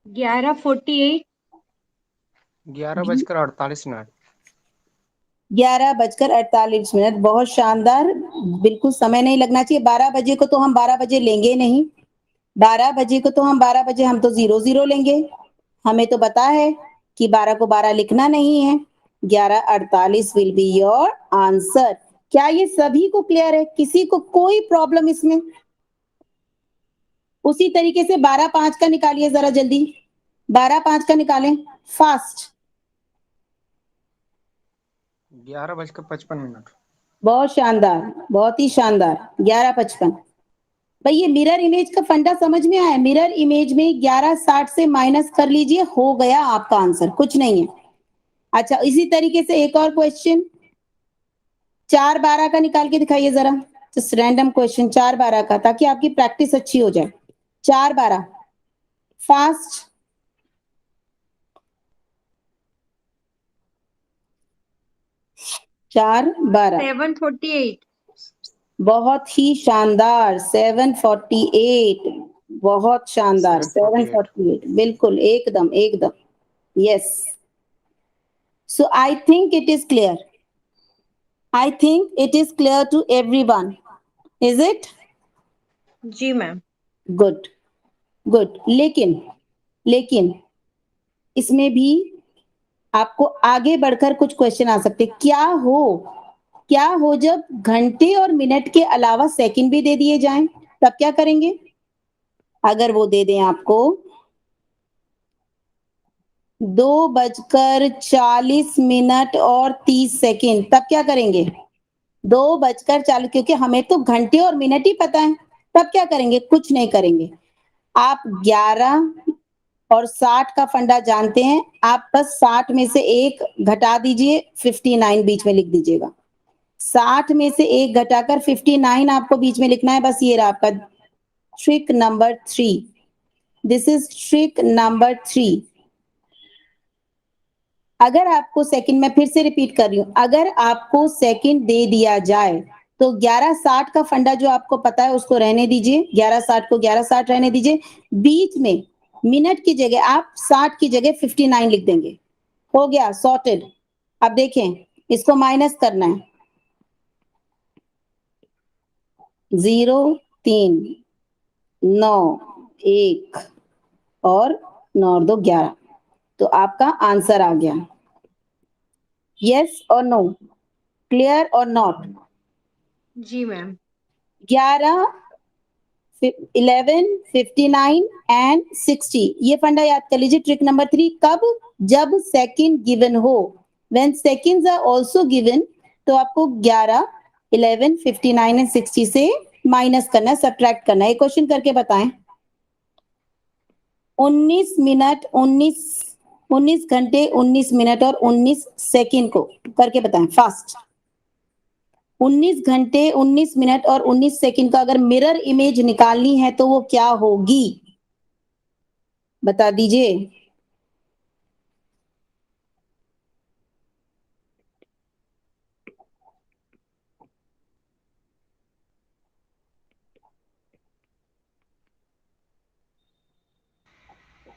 11:48। 11:48। 11:48। बहुत शानदार, बिल्कुल समय नहीं लगना चाहिए। 12 बजे को तो हम 12 बजे लेंगे नहीं, 12 बजे को तो हम 12 बजे हम तो 00 लेंगे। हमें तो पता है कि 12 को 12 लिखना नहीं है। 11:48 विल बी योर आंसर। क्या ये सभी को क्लियर है? किसी को कोई प्रॉब्लम इसमें? उसी तरीके से 12:05 का निकालिए जरा जल्दी, 12:05 का निकालें फास्ट। 11:55। बहुत शानदार, बहुत ही शानदार, 11:55। भाई ये मिरर इमेज का फंडा समझ में आया? मिरर इमेज में 11:60 से माइनस कर लीजिए, हो गया आपका आंसर, कुछ नहीं है। अच्छा, इसी तरीके से एक और क्वेश्चन 4:12 का निकाल के दिखाइए जरा, जस्ट रैंडम क्वेश्चन 4:12 का, ताकि आपकी प्रैक्टिस अच्छी हो जाए। 4:12 फास्ट। 4:12 7:48। बहुत ही शानदार, 7:48, बहुत शानदार, 7:48। 7:48 बिल्कुल, एकदम एकदम, yes. So I think it is clear. I think it is clear to everyone. Is it? जी मैम। Good. Good. लेकिन इसमें भी आपको आगे बढ़कर कुछ क्वेश्चन आ सकते। क्या हो जब घंटे और मिनट के अलावा सेकंड भी दे दिए जाएं, तब क्या करेंगे? अगर वो दे दें आपको 2:40 और 30, तब क्या करेंगे? 2:40, क्योंकि हमें तो घंटे और मिनट ही पता है, तब क्या करेंगे? कुछ नहीं करेंगे। आप 11 और 60 का फंडा जानते हैं, आप बस 60 में से एक घटा दीजिए, 59 बीच में लिख दीजिएगा। 60 में से एक घटाकर 59 आपको बीच में लिखना है, बस ये रहा आपका trick number 3। This is trick number 3। अगर आपको सेकंड, मैं फिर से रिपीट कर रही हूं, अगर आपको सेकंड दे दिया जाए तो 11:60 का फंडा जो आपको पता है उसको रहने दीजिए, 11:60 को 11:60 रहने दीजिए। बीच में मिनट की जगह आप 60 की जगह 59 लिख देंगे, हो गया सॉर्टेड। अब देखें, इसको माइनस करना है, 0, 3, 9, 1 और 9 और 2 11, तो आपका आंसर आ गया। यस और नो, क्लियर और नॉट? जी मैम। 11, 11, 59 एंड 60। ये फंडा याद कर लीजिए। ट्रिक नंबर 3 कब? जब सेकंड गिवन हो। When seconds are also given तो आपको 11, 11, 59 एंड 60 से माइनस करना है, सब्ट्रैक्ट करना है। क्वेश्चन करके बताएं। 19 मिनट 19 घंटे 19 मिनट और 19 सेकंड को करके बताएं फास्ट। 19 घंटे 19 मिनट और 19 सेकंड का अगर मिरर इमेज निकालनी है तो वो क्या होगी? बता दीजिए।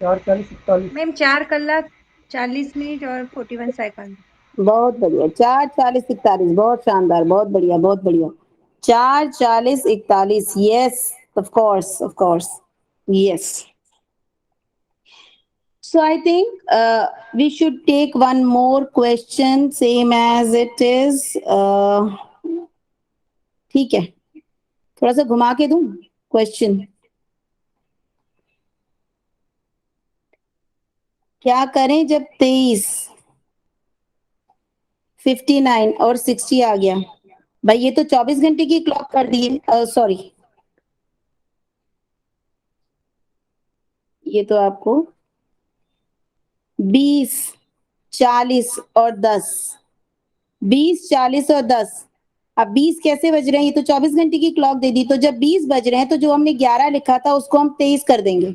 चार 40 41। मैम 4 कलाक 40 मिनट और 41 सेकंड। बहुत बढ़िया। 4, 40, 41। बहुत शानदार, बहुत बढ़िया, बहुत बढ़िया। 4, 40, 41। Yes, of course, of course, yes. So I think we should take one more question, same as it is. ठीक है, थोड़ा सा घुमा के दूं क्वेश्चन। क्या करें जब 23, 59 और 60 आ गया? भाई ये तो 24 घंटे की क्लॉक कर दिए। सॉरी, ये तो आपको 20, 40 और 10, 20, 40 और 10। अब 20 कैसे बज रहे हैं? ये तो 24 घंटे की क्लॉक दे दी। तो जब 20 बज रहे हैं तो जो हमने 11 लिखा था उसको हम 23 कर देंगे।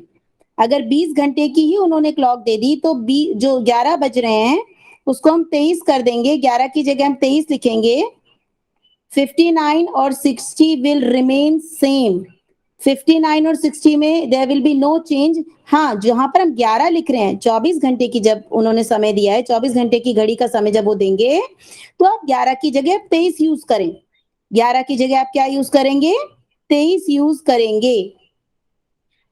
अगर 20 घंटे की ही उन्होंने क्लॉक दे दी तो जो 11 बज रहे हैं उसको हम 23 कर देंगे। 11 की जगह हम 23 लिखेंगे। 59 और 60 विल रिमेन सेम। 59 और 60 में there will be no change. हाँ, जहां पर हम 11 लिख रहे हैं, 24 घंटे की जब उन्होंने समय दिया है, 24 घंटे की घड़ी का समय जब वो देंगे तो आप 11 की जगह 23 यूज करें। 11 की जगह आप क्या यूज करेंगे? 23 यूज करेंगे।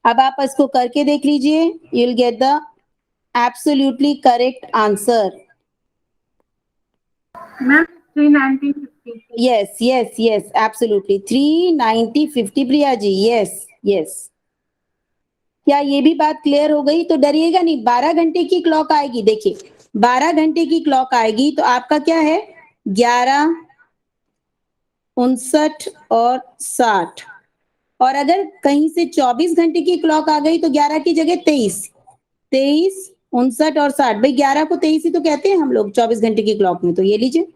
अब आप इसको करके देख लीजिए। You will get the absolutely correct answer. Ma'am 390 50। Yes, yes, yes, absolutely. 390, 50 Priya ji. yes, yes. क्या ये भी बात क्लियर हो गई? तो डरिएगा नहीं। 12 घंटे की क्लॉक आएगी। देखिए, 12 घंटे की क्लॉक आएगी तो आपका क्या है? 11, 59 और 60। और अगर कहीं से 24 घंटे की क्लॉक आ गई तो 11 की जगह 23, 23, 59 और 60। भाई 11 को 23 ही तो कहते हैं हम लोग 24 घंटे की क्लॉक में। तो ये लीजिए,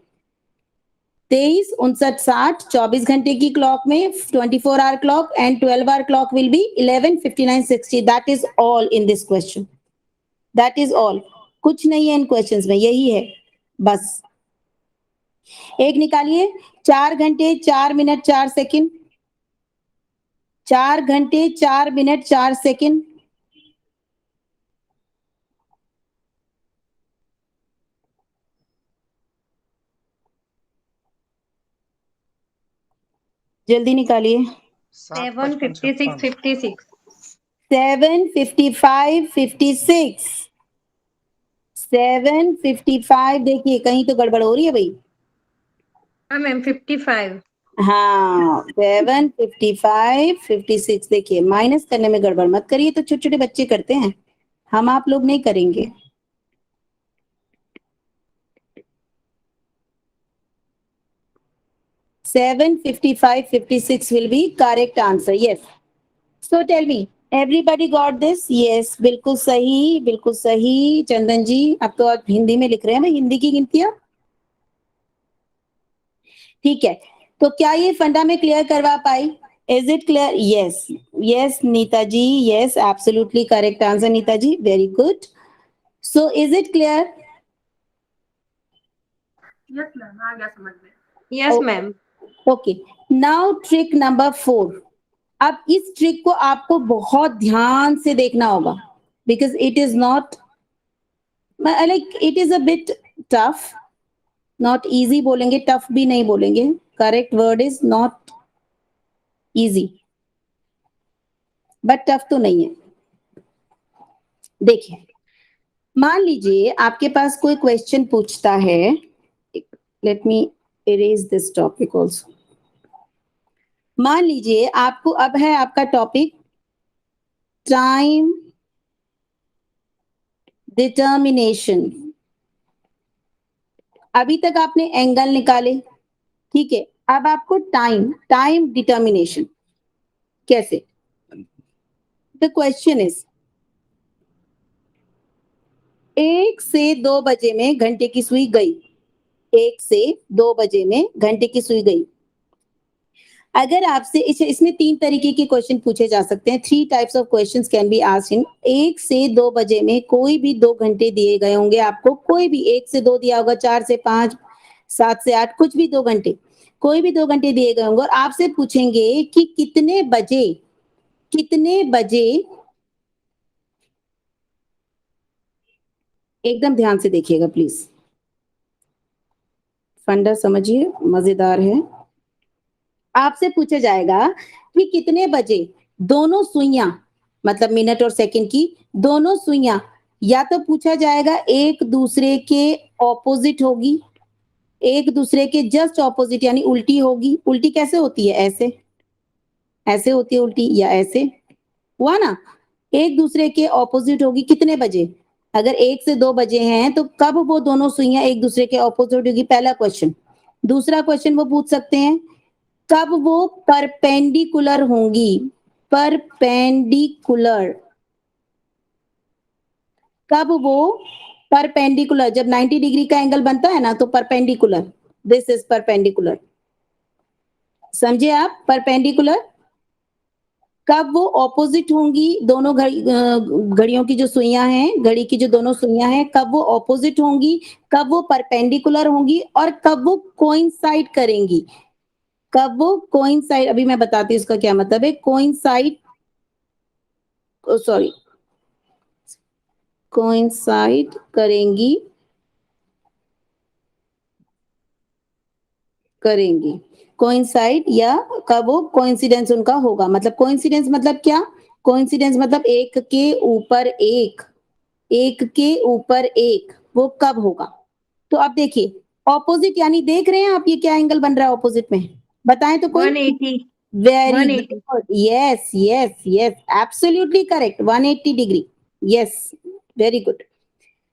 23, 59, 60। 24 घंटे की क्लॉक में 24 hour clock and 12 hour clock will be 11, 59, 60। That is all in this question. That is all. कुछ नहीं है इन क्वेश्चंस में, यही है बस। एक निकालिए। 4 घंटे 4 मिनट 4 सेकंड। 4 घंटे 4 मिनट 4 सेकंड। जल्दी निकालिए। 7, 7 55, 56 56। 7, 55, 56। 7, 55। देखिए कहीं तो गड़बड़ हो रही है भाई। हाँ मैम 55। हाँ, 7, 55, 56। देखिए माइनस करने में गड़बड़ मत करिए, तो छोटे छोटे बच्चे करते हैं, हम आप लोग नहीं करेंगे। Seven, 55, 56 will be correct answer. Yes. So tell me, everybody got this? Yes, बिल्कुल सही, बिल्कुल सही। चंदन जी, अब तो आप हिंदी में लिख रहे हैं भाई, हिंदी की गिनतियां। ठीक है, तो क्या ये फंडा में क्लियर करवा पाई? Is it clear? Yes, yes Nita ji, yes, absolutely correct answer Nita ji, very good. So is it clear? Yes ma'am, आ गया समझ में। Yes ma'am. Okay, now trick number 4। अब इस ट्रिक को आपको बहुत ध्यान से देखना होगा, because it is not like, it is a bit tough. Not easy बोलेंगे, टफ भी नहीं बोलेंगे। Correct word is not easy, but tough तो नहीं है। देखिए, मान लीजिए आपके पास कोई क्वेश्चन पूछता है। Let me erase this topic also. मान लीजिए आपको अब है आपका टॉपिक टाइम डिटर्मिनेशन। अभी तक आपने एंगल निकाले, ठीक है। अब आपको टाइम डिटर्मिनेशन कैसे? द क्वेश्चन इज 1 से 2 बजे में घंटे की सुई गई। 1 से 2 बजे में घंटे की सुई गई। अगर आपसे इसमें 3 तरीके के क्वेश्चन पूछे जा सकते हैं। 3 types of questions can be asked in 1 से 2 बजे में कोई भी 2 घंटे दिए गए होंगे आपको, कोई भी 1 से 2 दिया होगा, 4 से 5, 7 से 8, कुछ भी 2 घंटे, कोई भी 2 घंटे दिए गए होंगे और आपसे पूछेंगे कि कितने बजे एकदम ध्यान से देखिएगा प्लीज, फंडा समझिए, मजेदार है। आपसे पूछा जाएगा कि कितने बजे दोनों सुइयां, मतलब मिनट और सेकंड की दोनों सुइयां, या तो पूछा जाएगा एक दूसरे के ऑपोजिट होगी, एक दूसरे के जस्ट ऑपोजिट यानी उल्टी होगी। उल्टी कैसे होती है? ऐसे, ऐसे होती है उल्टी, या ऐसे, हुआ ना। एक दूसरे के ऑपोजिट होगी कितने बजे? अगर 1 से 2 बजे हैं तो कब वो दोनों सुइयां एक दूसरे के ऑपोजिट होगी? पहला क्वेश्चन। दूसरा क्वेश्चन वो पूछ सकते हैं कब वो परपेंडिकुलर होंगी। परपेंडिकुलर, कब वो परपेंडिकुलर, जब 90 डिग्री का एंगल बनता है ना तो परपेंडिकुलर, दिस इज परपेंडिकुलर। समझे आप? परपेंडिकुलर कब वो ऑपोजिट होंगी, दोनों घड़ियों की जो सुइयां हैं, घड़ी की जो दोनों सुइयां हैं, कब वो ऑपोजिट होंगी, कब वो परपेंडिकुलर होंगी और कब वो कोइंसाइड करेंगी। कब वो कोइंसाइड, अभी मैं बताती हूँ इसका क्या मतलब है। कोइंसाइड, सॉरी, कोइंसाइड करेंगी, करेंगी, कोइंसाइड, या कब वो कोइंसिडेंस उनका होगा। मतलब कोइंसिडेंस मतलब क्या? कोइंसिडेंस मतलब एक के ऊपर एक, एक के ऊपर एक, वो कब होगा। तो अब देखिए ऑपोजिट यानी देख रहे हैं आप ये क्या एंगल बन रहा है ऑपोजिट में, बताएं तो कोई। 180 very 180 good, yes yes yes, absolutely correct, 180 degree, yes, very good.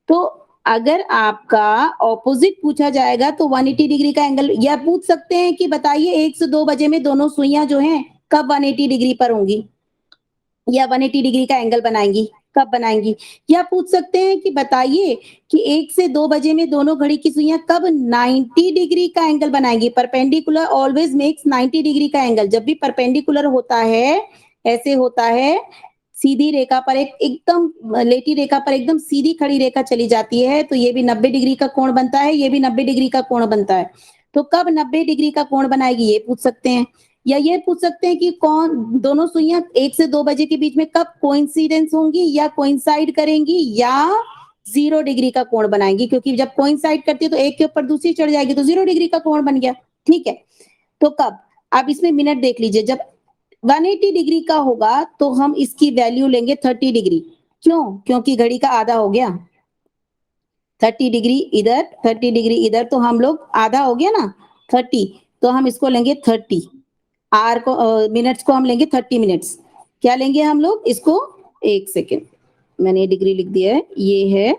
तो अगर आपका ऑपोजिट पूछा जाएगा तो 180 डिग्री का एंगल, या पूछ सकते हैं कि बताइए 1 से 2 बजे में दोनों सुइयां जो हैं कब 180 डिग्री पर होंगी, या 180 डिग्री का एंगल बनाएंगी, कब बनाएंगी। या पूछ सकते हैं कि बताइए कि 1 से 2 बजे में दोनों घड़ी की सुइयां कब 90 डिग्री का एंगल बनाएंगी। परपेंडिकुलर ऑलवेज मेक्स 90 डिग्री का एंगल। जब भी परपेंडिकुलर होता है, ऐसे होता है, सीधी रेखा पर एक एकदम लेटी रेखा पर एकदम सीधी खड़ी रेखा चली जाती है, तो ये भी 90 डिग्री का कोण बनता है, ये भी 90 डिग्री का कोण बनता है। तो कब 90 डिग्री का कोण बनाएगी ये पूछ सकते हैं। या ये पूछ सकते हैं कि कौन दोनों सुइयां 1 से 2 बजे के बीच में कब कोइंसिडेंस होंगी या कोइंसाइड करेंगी या 0 डिग्री का कोण बनाएंगी, क्योंकि जब कोइंसाइड करती है तो एक के ऊपर दूसरी चढ़ जाएगी तो 0 डिग्री का कोण बन गया, ठीक है। तो कब, आप इसमें मिनट देख लीजिए, जब 180 डिग्री का होगा तो हम इसकी वैल्यू लेंगे 30 डिग्री। क्यों? क्योंकि घड़ी का आधा हो गया, 30 डिग्री इधर, 30 डिग्री इधर, तो हम लोग आधा हो गया ना 30, तो हम इसको लेंगे 30, आर को मिनट्स को हम लेंगे 30 मिनट्स। क्या लेंगे हम लोग इसको? एक सेकेंड, मैंने डिग्री लिख दिया है, ये है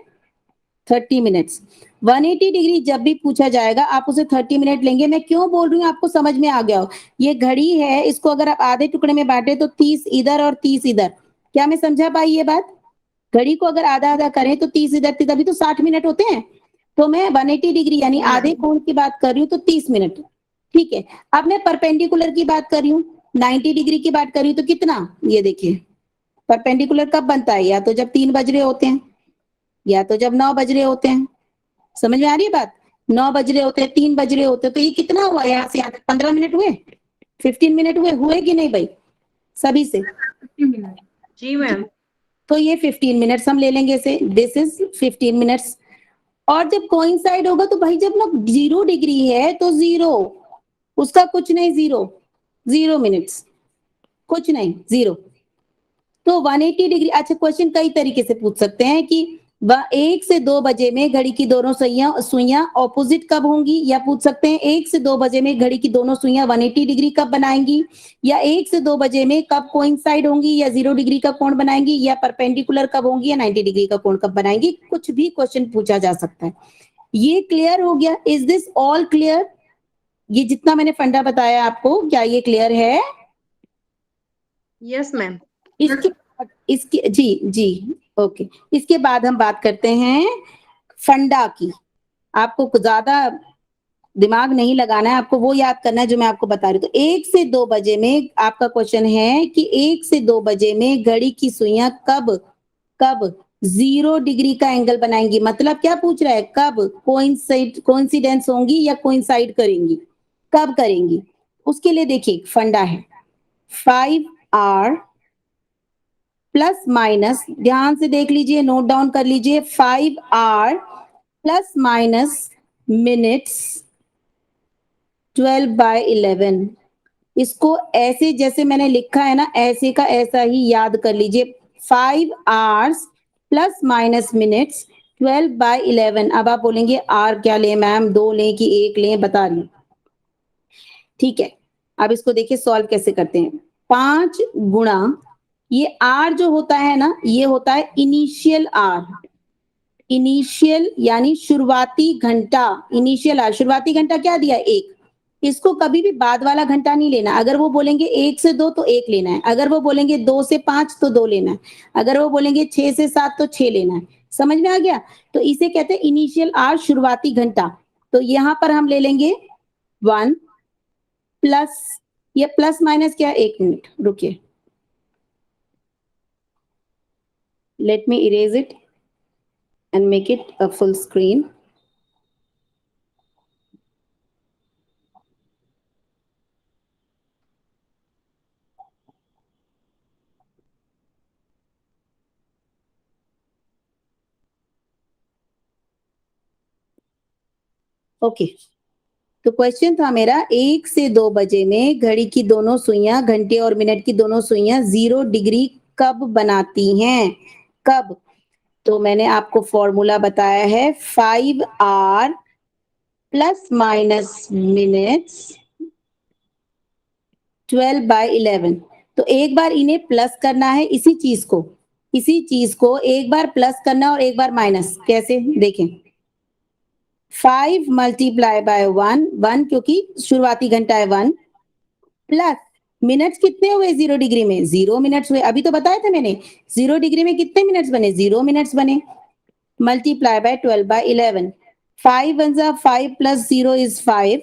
30 मिनट्स। 180 डिग्री जब भी पूछा जाएगा आप उसे 30 मिनट लेंगे। मैं क्यों बोल रही हूँ आपको समझ में आ गया हो। ये घड़ी है, इसको अगर आप आधे टुकड़े में बांटे तो 30 इधर और 30 इधर। क्या मैं समझा पाई ये बात? घड़ी को अगर आधा आधा करें तो 30 इधर 30, अभी तो 60 मिनट होते हैं। तो मैं 180 डिग्री यानी आधे कोण की बात कर रही हूँ तो 30 मिनट, ठीक है। अब मैं परपेंडिकुलर की बात कर रही हूँ, 90 डिग्री की बात कर रही हूँ, तो कितना, ये देखिए परपेंडिकुलर कब बनता है, या तो जब 3 बज रहे होते हैं या तो जब 9 बज रहे होते हैं। समझ में आ रही है बात? 9 बज रहे होते हैं, 3 बज रहे होते हैं, तो ये कितना हुआ यहाँ से यहाँ तक? 15 मिनट हुए, 15 मिनट हुए कि नहीं भाई सभी से? 50 मिनट जी मैम। तो ये 15 मिनट्स हम ले लेंगे इसे, दिस इज 15 मिनट्स। और जब कोइंसाइड होगा तो भाई जब लोग 0 डिग्री है तो 0, उसका कुछ नहीं, 0 मिनट्स, कुछ नहीं, 0। तो 180 डिग्री, अच्छा क्वेश्चन कई तरीके से पूछ सकते हैं कि वह 1 से 2 बजे में घड़ी की दोनों सुइयां ऑपोजिट कब होंगी, या पूछ सकते हैं 1 से 2 बजे में घड़ी की दोनों सुइयां 180 डिग्री कब बनाएंगी, या 1 से 2 बजे में कब कोइंसाइड होंगी, या 0 डिग्री का कोण बनाएंगी, या परपेंडिकुलर कब होंगी, या 90 डिग्री का कोण कब बनाएंगी। कुछ भी क्वेश्चन पूछा जा सकता है। ये क्लियर हो गया? Is this all clear? ये जितना मैंने फंडा बताया आपको, क्या ये क्लियर है? Yes ma'am. इसके जी जी ओके। इसके बाद हम बात करते हैं फंडा की। आपको ज्यादा दिमाग नहीं लगाना है, आपको वो याद करना है जो मैं आपको बता रही हूँ। तो 1 से 2 बजे में आपका क्वेश्चन है कि 1 से 2 बजे में घड़ी की सुइयां कब कब 0 डिग्री का एंगल बनाएंगी। मतलब क्या पूछ रहा है? कब कोइंसिडेंस होंगी या कोइंसाइड करेंगी, कब करेंगी। उसके लिए देखिए फंडा है 5 आर प्लस माइनस, ध्यान से देख लीजिए, नोट डाउन कर लीजिए, 5 आर प्लस माइनस मिनट्स 12/11। इसको ऐसे जैसे मैंने लिखा है ना, ऐसे का ऐसा ही याद कर लीजिए। 5 आवर्स प्लस माइनस मिनट्स 12/11। अब आप बोलेंगे आर क्या लें मैम, 2 लें कि 1 लें, बता रही हूं। ठीक है, अब इसको देखिए सॉल्व कैसे करते हैं। 5 गुणा ये आर जो होता है ना, ये होता है इनिशियल आर। इनिशियल यानी शुरुआती घंटा। इनिशियल आर, शुरुआती घंटा क्या दिया? 1। इसको कभी भी बाद वाला घंटा नहीं लेना। अगर वो बोलेंगे 1 से 2 तो 1 लेना है, अगर वो बोलेंगे 2 से 5 तो 2 लेना है, अगर वो बोलेंगे 6 से 7 तो 6 लेना है। समझ में आ गया? तो इसे कहते हैं इनिशियल आर, शुरुआती घंटा। तो यहां पर हम ले लेंगे 1 प्लस, ये प्लस माइनस क्या? 1 मिनट रुकिए, let me erase it and make it a full screen. Okay, तो क्वेश्चन था मेरा 1 से 2 बजे में घड़ी की दोनों सुइयां, घंटे और मिनट की दोनों सुइयां 0 डिग्री कब बनाती हैं, कब? तो मैंने आपको फॉर्मूला बताया है 5 आर प्लस माइनस मिनट्स 12/11। तो एक बार इन्हें प्लस करना है, इसी चीज को एक बार प्लस करना और एक बार माइनस। कैसे? देखें, 5 मल्टीप्लाई बाय 1 क्योंकि शुरुआती घंटा है 1, प्लस मिनट्स कितने हुए 0 डिग्री में? 0 मिनट्स हुए। अभी तो बताया था मैंने 0 डिग्री में कितने मिनट्स बने? 0 मिनट्स बने। Multiply by 12/11। 5 वन जा 5 plus 0 is 5,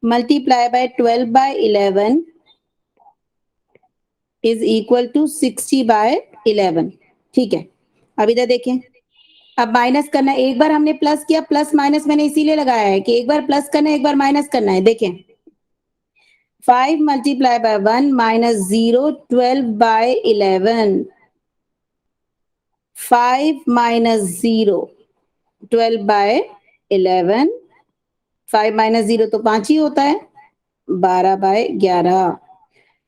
multiply by 12/11 is equal to 60/11। ठीक है, अब इधर देखें, अब माइनस करना है। एक बार हमने प्लस किया, प्लस माइनस मैंने इसीलिए लगाया है कि एक बार प्लस करना है, एक बार माइनस करना है। देखें, 5 multiply bye 1 minus 0 12/11। 5 minus 0 12/11। 5 minus 0 तो 5 ही होता है, 12/11।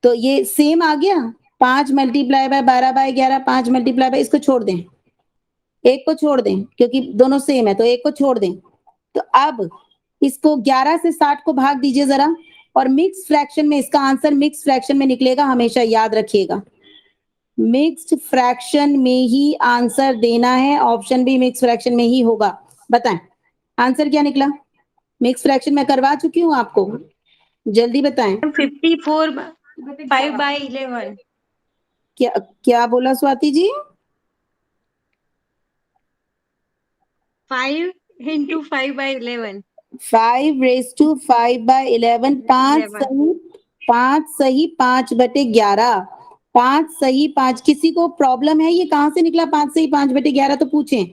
तो ये सेम आ गया। 5 मल्टीप्लाई बाय 12/11, 5 मल्टीप्लाई बाय, इसको छोड़ दें, एक को छोड़ दें क्योंकि दोनों सेम है, तो एक को छोड़ दें। तो अब इसको 11 से 60 को भाग दीजिए जरा, और मिक्स फ्रैक्शन में, इसका आंसर मिक्स फ्रैक्शन में निकलेगा, हमेशा याद रखिएगा। मिक्स्ड फ्रैक्शन में ही आंसर देना है, ऑप्शन भी मिक्स फ्रैक्शन में ही होगा। बताएं आंसर क्या निकला? मिक्स फ्रैक्शन में करवा चुकी हूं आपको, जल्दी बताएं। 54 5/11। क्या क्या बोला Swati ji? 5 into 5/11। 5 raise to 5/11। 5 सही 5/11। 5 सही 5। किसी को प्रॉब्लम है ये कहां से निकला 5 सही 5/11? तो पूछें।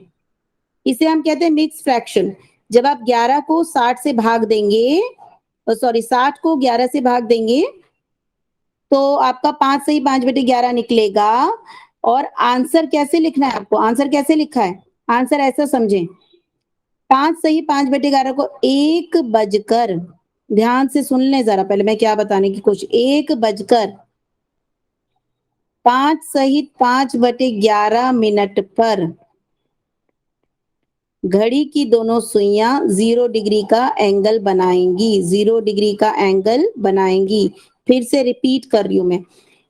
इसे हम कहते हैं मिक्स फ्रैक्शन। जब आप 11 को 60 से भाग देंगे, सॉरी 60 को 11 से भाग देंगे तो आपका 5 सही 5/11 निकलेगा। और आंसर कैसे लिखना है आपको? आंसर कैसे लिखा है? आंसर ऐसा समझें, 5 सही 5/11 को 1 बजकर, ध्यान से सुन लें जरा पहले मैं क्या बताने की कोशिश, 1 बजकर 5 सहित 5/11 मिनट पर घड़ी की दोनों सुइयां 0 डिग्री का एंगल बनाएंगी, 0 डिग्री का एंगल बनाएंगी। फिर से रिपीट कर रही हूं मैं,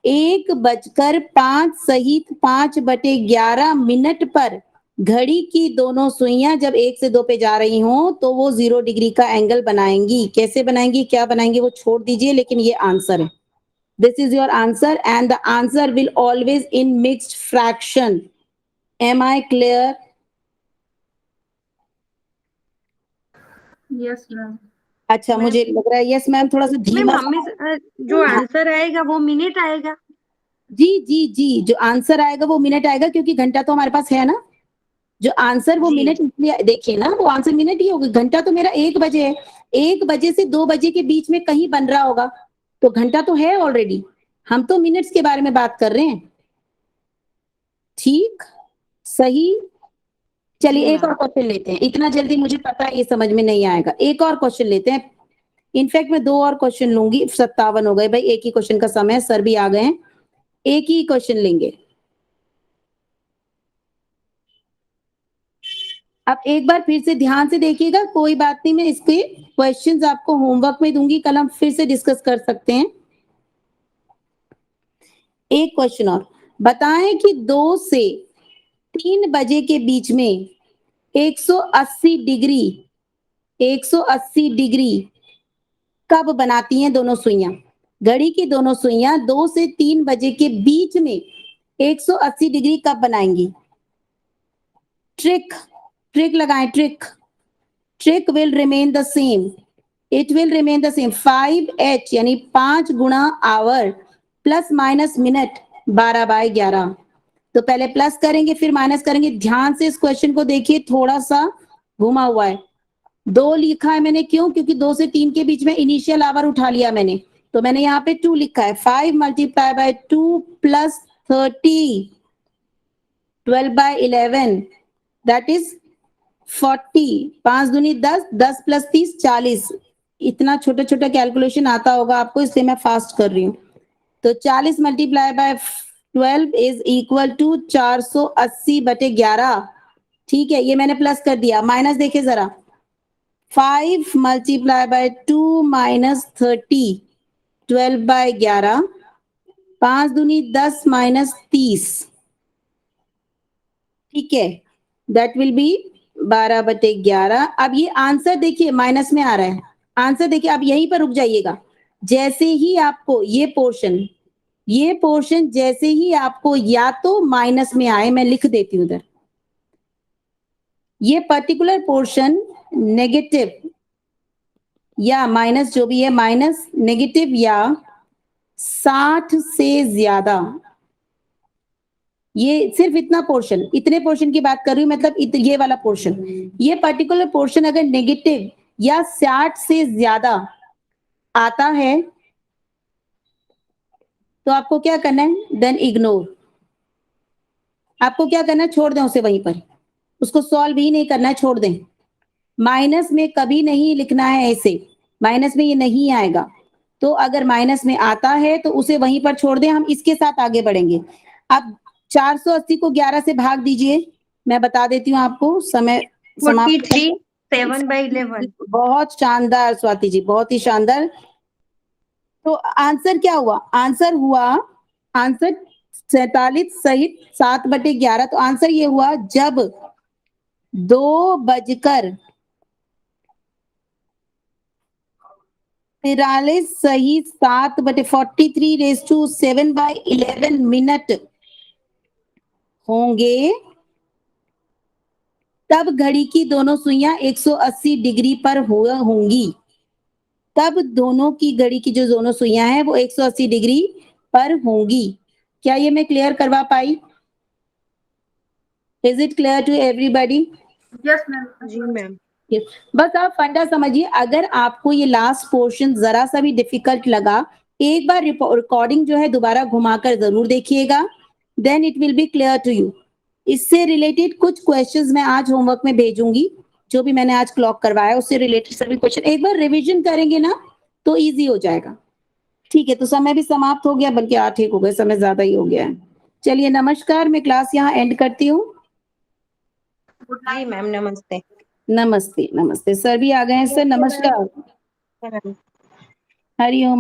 1:05 सहित 5/11 पर घड़ी की दोनों सुइयां जब 1 से 2 पे जा रही हों तो वो 0 डिग्री का एंगल बनाएंगी। कैसे बनाएंगी, क्या बनाएंगी वो छोड़ दीजिए, लेकिन ये आंसर है। This is your answer and the answer will always in mixed fraction. Am I clear? Yes ma'am. अच्छा, मुझे लग रहा है यस मैम, थोड़ा सा मैम धीमा। हमें जो आंसर आएगा वो मिनट आएगा। जी जी जी, जो आंसर आएगा वो मिनट आएगा, क्योंकि घंटा तो हमारे पास है ना। जो आंसर वो जी। मिनट, इसलिए देखिए ना, वो आंसर मिनट ही होगा। घंटा तो मेरा 1 बजे है, 1 बजे से 2 बजे के बीच में कहीं बन रहा होगा, तो घंटा तो है ऑलरेडी। हम तो मिनट्स के बारे में बात कर रहे हैं। ठीक, सही। चलिए जी एक और मैम। क्वेश्चन लेते हैं, इतना जल्दी मुझे पता है ये समझ में नहीं आएगा। एक और क्वेश्चन लेते हैं। इनफैक्ट मैं 2 और क्वेश्चन लूंगी, 57 हो गए भाई, एक ही क्वेश्चन का समय है, सर भी आ गए हैं, एक ही क्वेश्चन लेंगे। अब एक बार फिर से ध्यान से देखिएगा, कोई बात नहीं, मैं इसके क्वेश्चंस आपको होमवर्क में दूंगी, कल हम फिर से डिस्कस कर सकते हैं। एक क्वेश्चन और, बताएं कि 2 से 3 बजे के बीच में 180 डिग्री 180 डिग्री कब बनाती हैं दोनों सुइयां। घड़ी की दोनों सुइयां 2 से 3 बजे के बीच में 180 डिग्री कब बनाएंगी। ट्रिक, ट्रिक लगाएं, trick. Trick will remain the same, it will remain the same. 5h यानी 5 गुणा आवर प्लस माइनस मिनट 12/11। तो पहले प्लस करेंगे फिर माइनस करेंगे। ध्यान से इस क्वेश्चन को देखिए, थोड़ा सा घुमा हुआ है। 2 लिखा है मैंने, क्यों? क्योंकि 2 से 3 के बीच में इनिशियल आवर उठा लिया मैंने, तो मैंने यहाँ पे 2 लिखा है। 5 multiply bye 2 plus 30, 12/11, that is 40। 5 दूनी 10, 10 प्लस 30 40। इतना छोटा छोटा कैलकुलेशन आता होगा आपको, इसलिए मैं फास्ट कर रही हूँ। तो 40 multiply by 12 is equal to 480/11। ठीक है, ये मैंने प्लस कर दिया। माइनस देखिए जरा, 5 मल्टीप्लाई बाय 2 माइनस 30, 12/11। 5 दूनी 10 माइनस 30, ठीक है, दैट विल बी 12/11। अब ये आंसर देखिए माइनस में आ रहा है। आंसर देखिए, आप यहीं पर रुक जाइएगा। जैसे ही आपको ये पोर्शन जैसे ही आपको या तो माइनस में आए, मैं लिख देती हूं उधर, ये पर्टिकुलर पोर्शन नेगेटिव या माइनस, जो भी है, माइनस, नेगेटिव या 60 से ज्यादा, ये सिर्फ इतना पोर्शन, इतने पोर्शन की बात कर रही हूं, मतलब ये वाला पोर्शन, ये पर्टिकुलर पोर्शन अगर नेगेटिव या 60 से ज्यादा आता है तो आपको क्या करना है, देन इग्नोर। आपको क्या करना है, छोड़ दें उसे वहीं पर, उसको सॉल्व ही नहीं करना है, छोड़ दें। माइनस में कभी नहीं लिखना है ऐसे, माइनस में ये नहीं आएगा। तो अगर माइनस में आता है तो उसे वहीं पर छोड़ दें, हम इसके साथ आगे बढ़ेंगे। अब 480 को 11 से भाग दीजिए, मैं बता देती हूँ आपको, समय समाप्त। 43 7/11। बहुत शानदार स्वाति जी, बहुत ही शानदार। तो आंसर क्या हुआ, आंसर 47 सहित 7/11। तो आंसर ये हुआ, जब 2:43 सही 7/43 मिनट होंगे, तब घड़ी की दोनों सुइयां 180 डिग्री पर होंगी। तब दोनों की घड़ी की जो दोनों सुइयां हैं वो 180 डिग्री पर होंगी। क्या ये मैं क्लियर करवा पाई? Is it clear to everybody? Yes ma'am. जी मैम। बस आप फंडा समझिए। अगर आपको ये लास्ट पोर्शन जरा सा भी डिफिकल्ट लगा, एक बार रिकॉर्डिंग जो है दोबारा घुमाकर जरूर देखिएगा, then it will be clear to you. इससे रिलेटेड कुछ क्वेश्चंस मैं आज होमवर्क में भेजूंगी, जो भी मैंने आज क्लॉक करवाया उससे रिलेटेड सभी क्वेश्चन एक बार रिवीजन करेंगे ना तो इजी हो जाएगा। ठीक है, तो समय भी समाप्त हो गया, बल्कि 8 हो गए, समय ज्यादा ही हो गया है। चलिए नमस्कार, मैं क्लास यहाँ एंड करती हूँ। जी मैम, नमस्ते। नमस्ते। नमस्ते सर भी आ गए हैं। सर नमस्कार। हरिओम।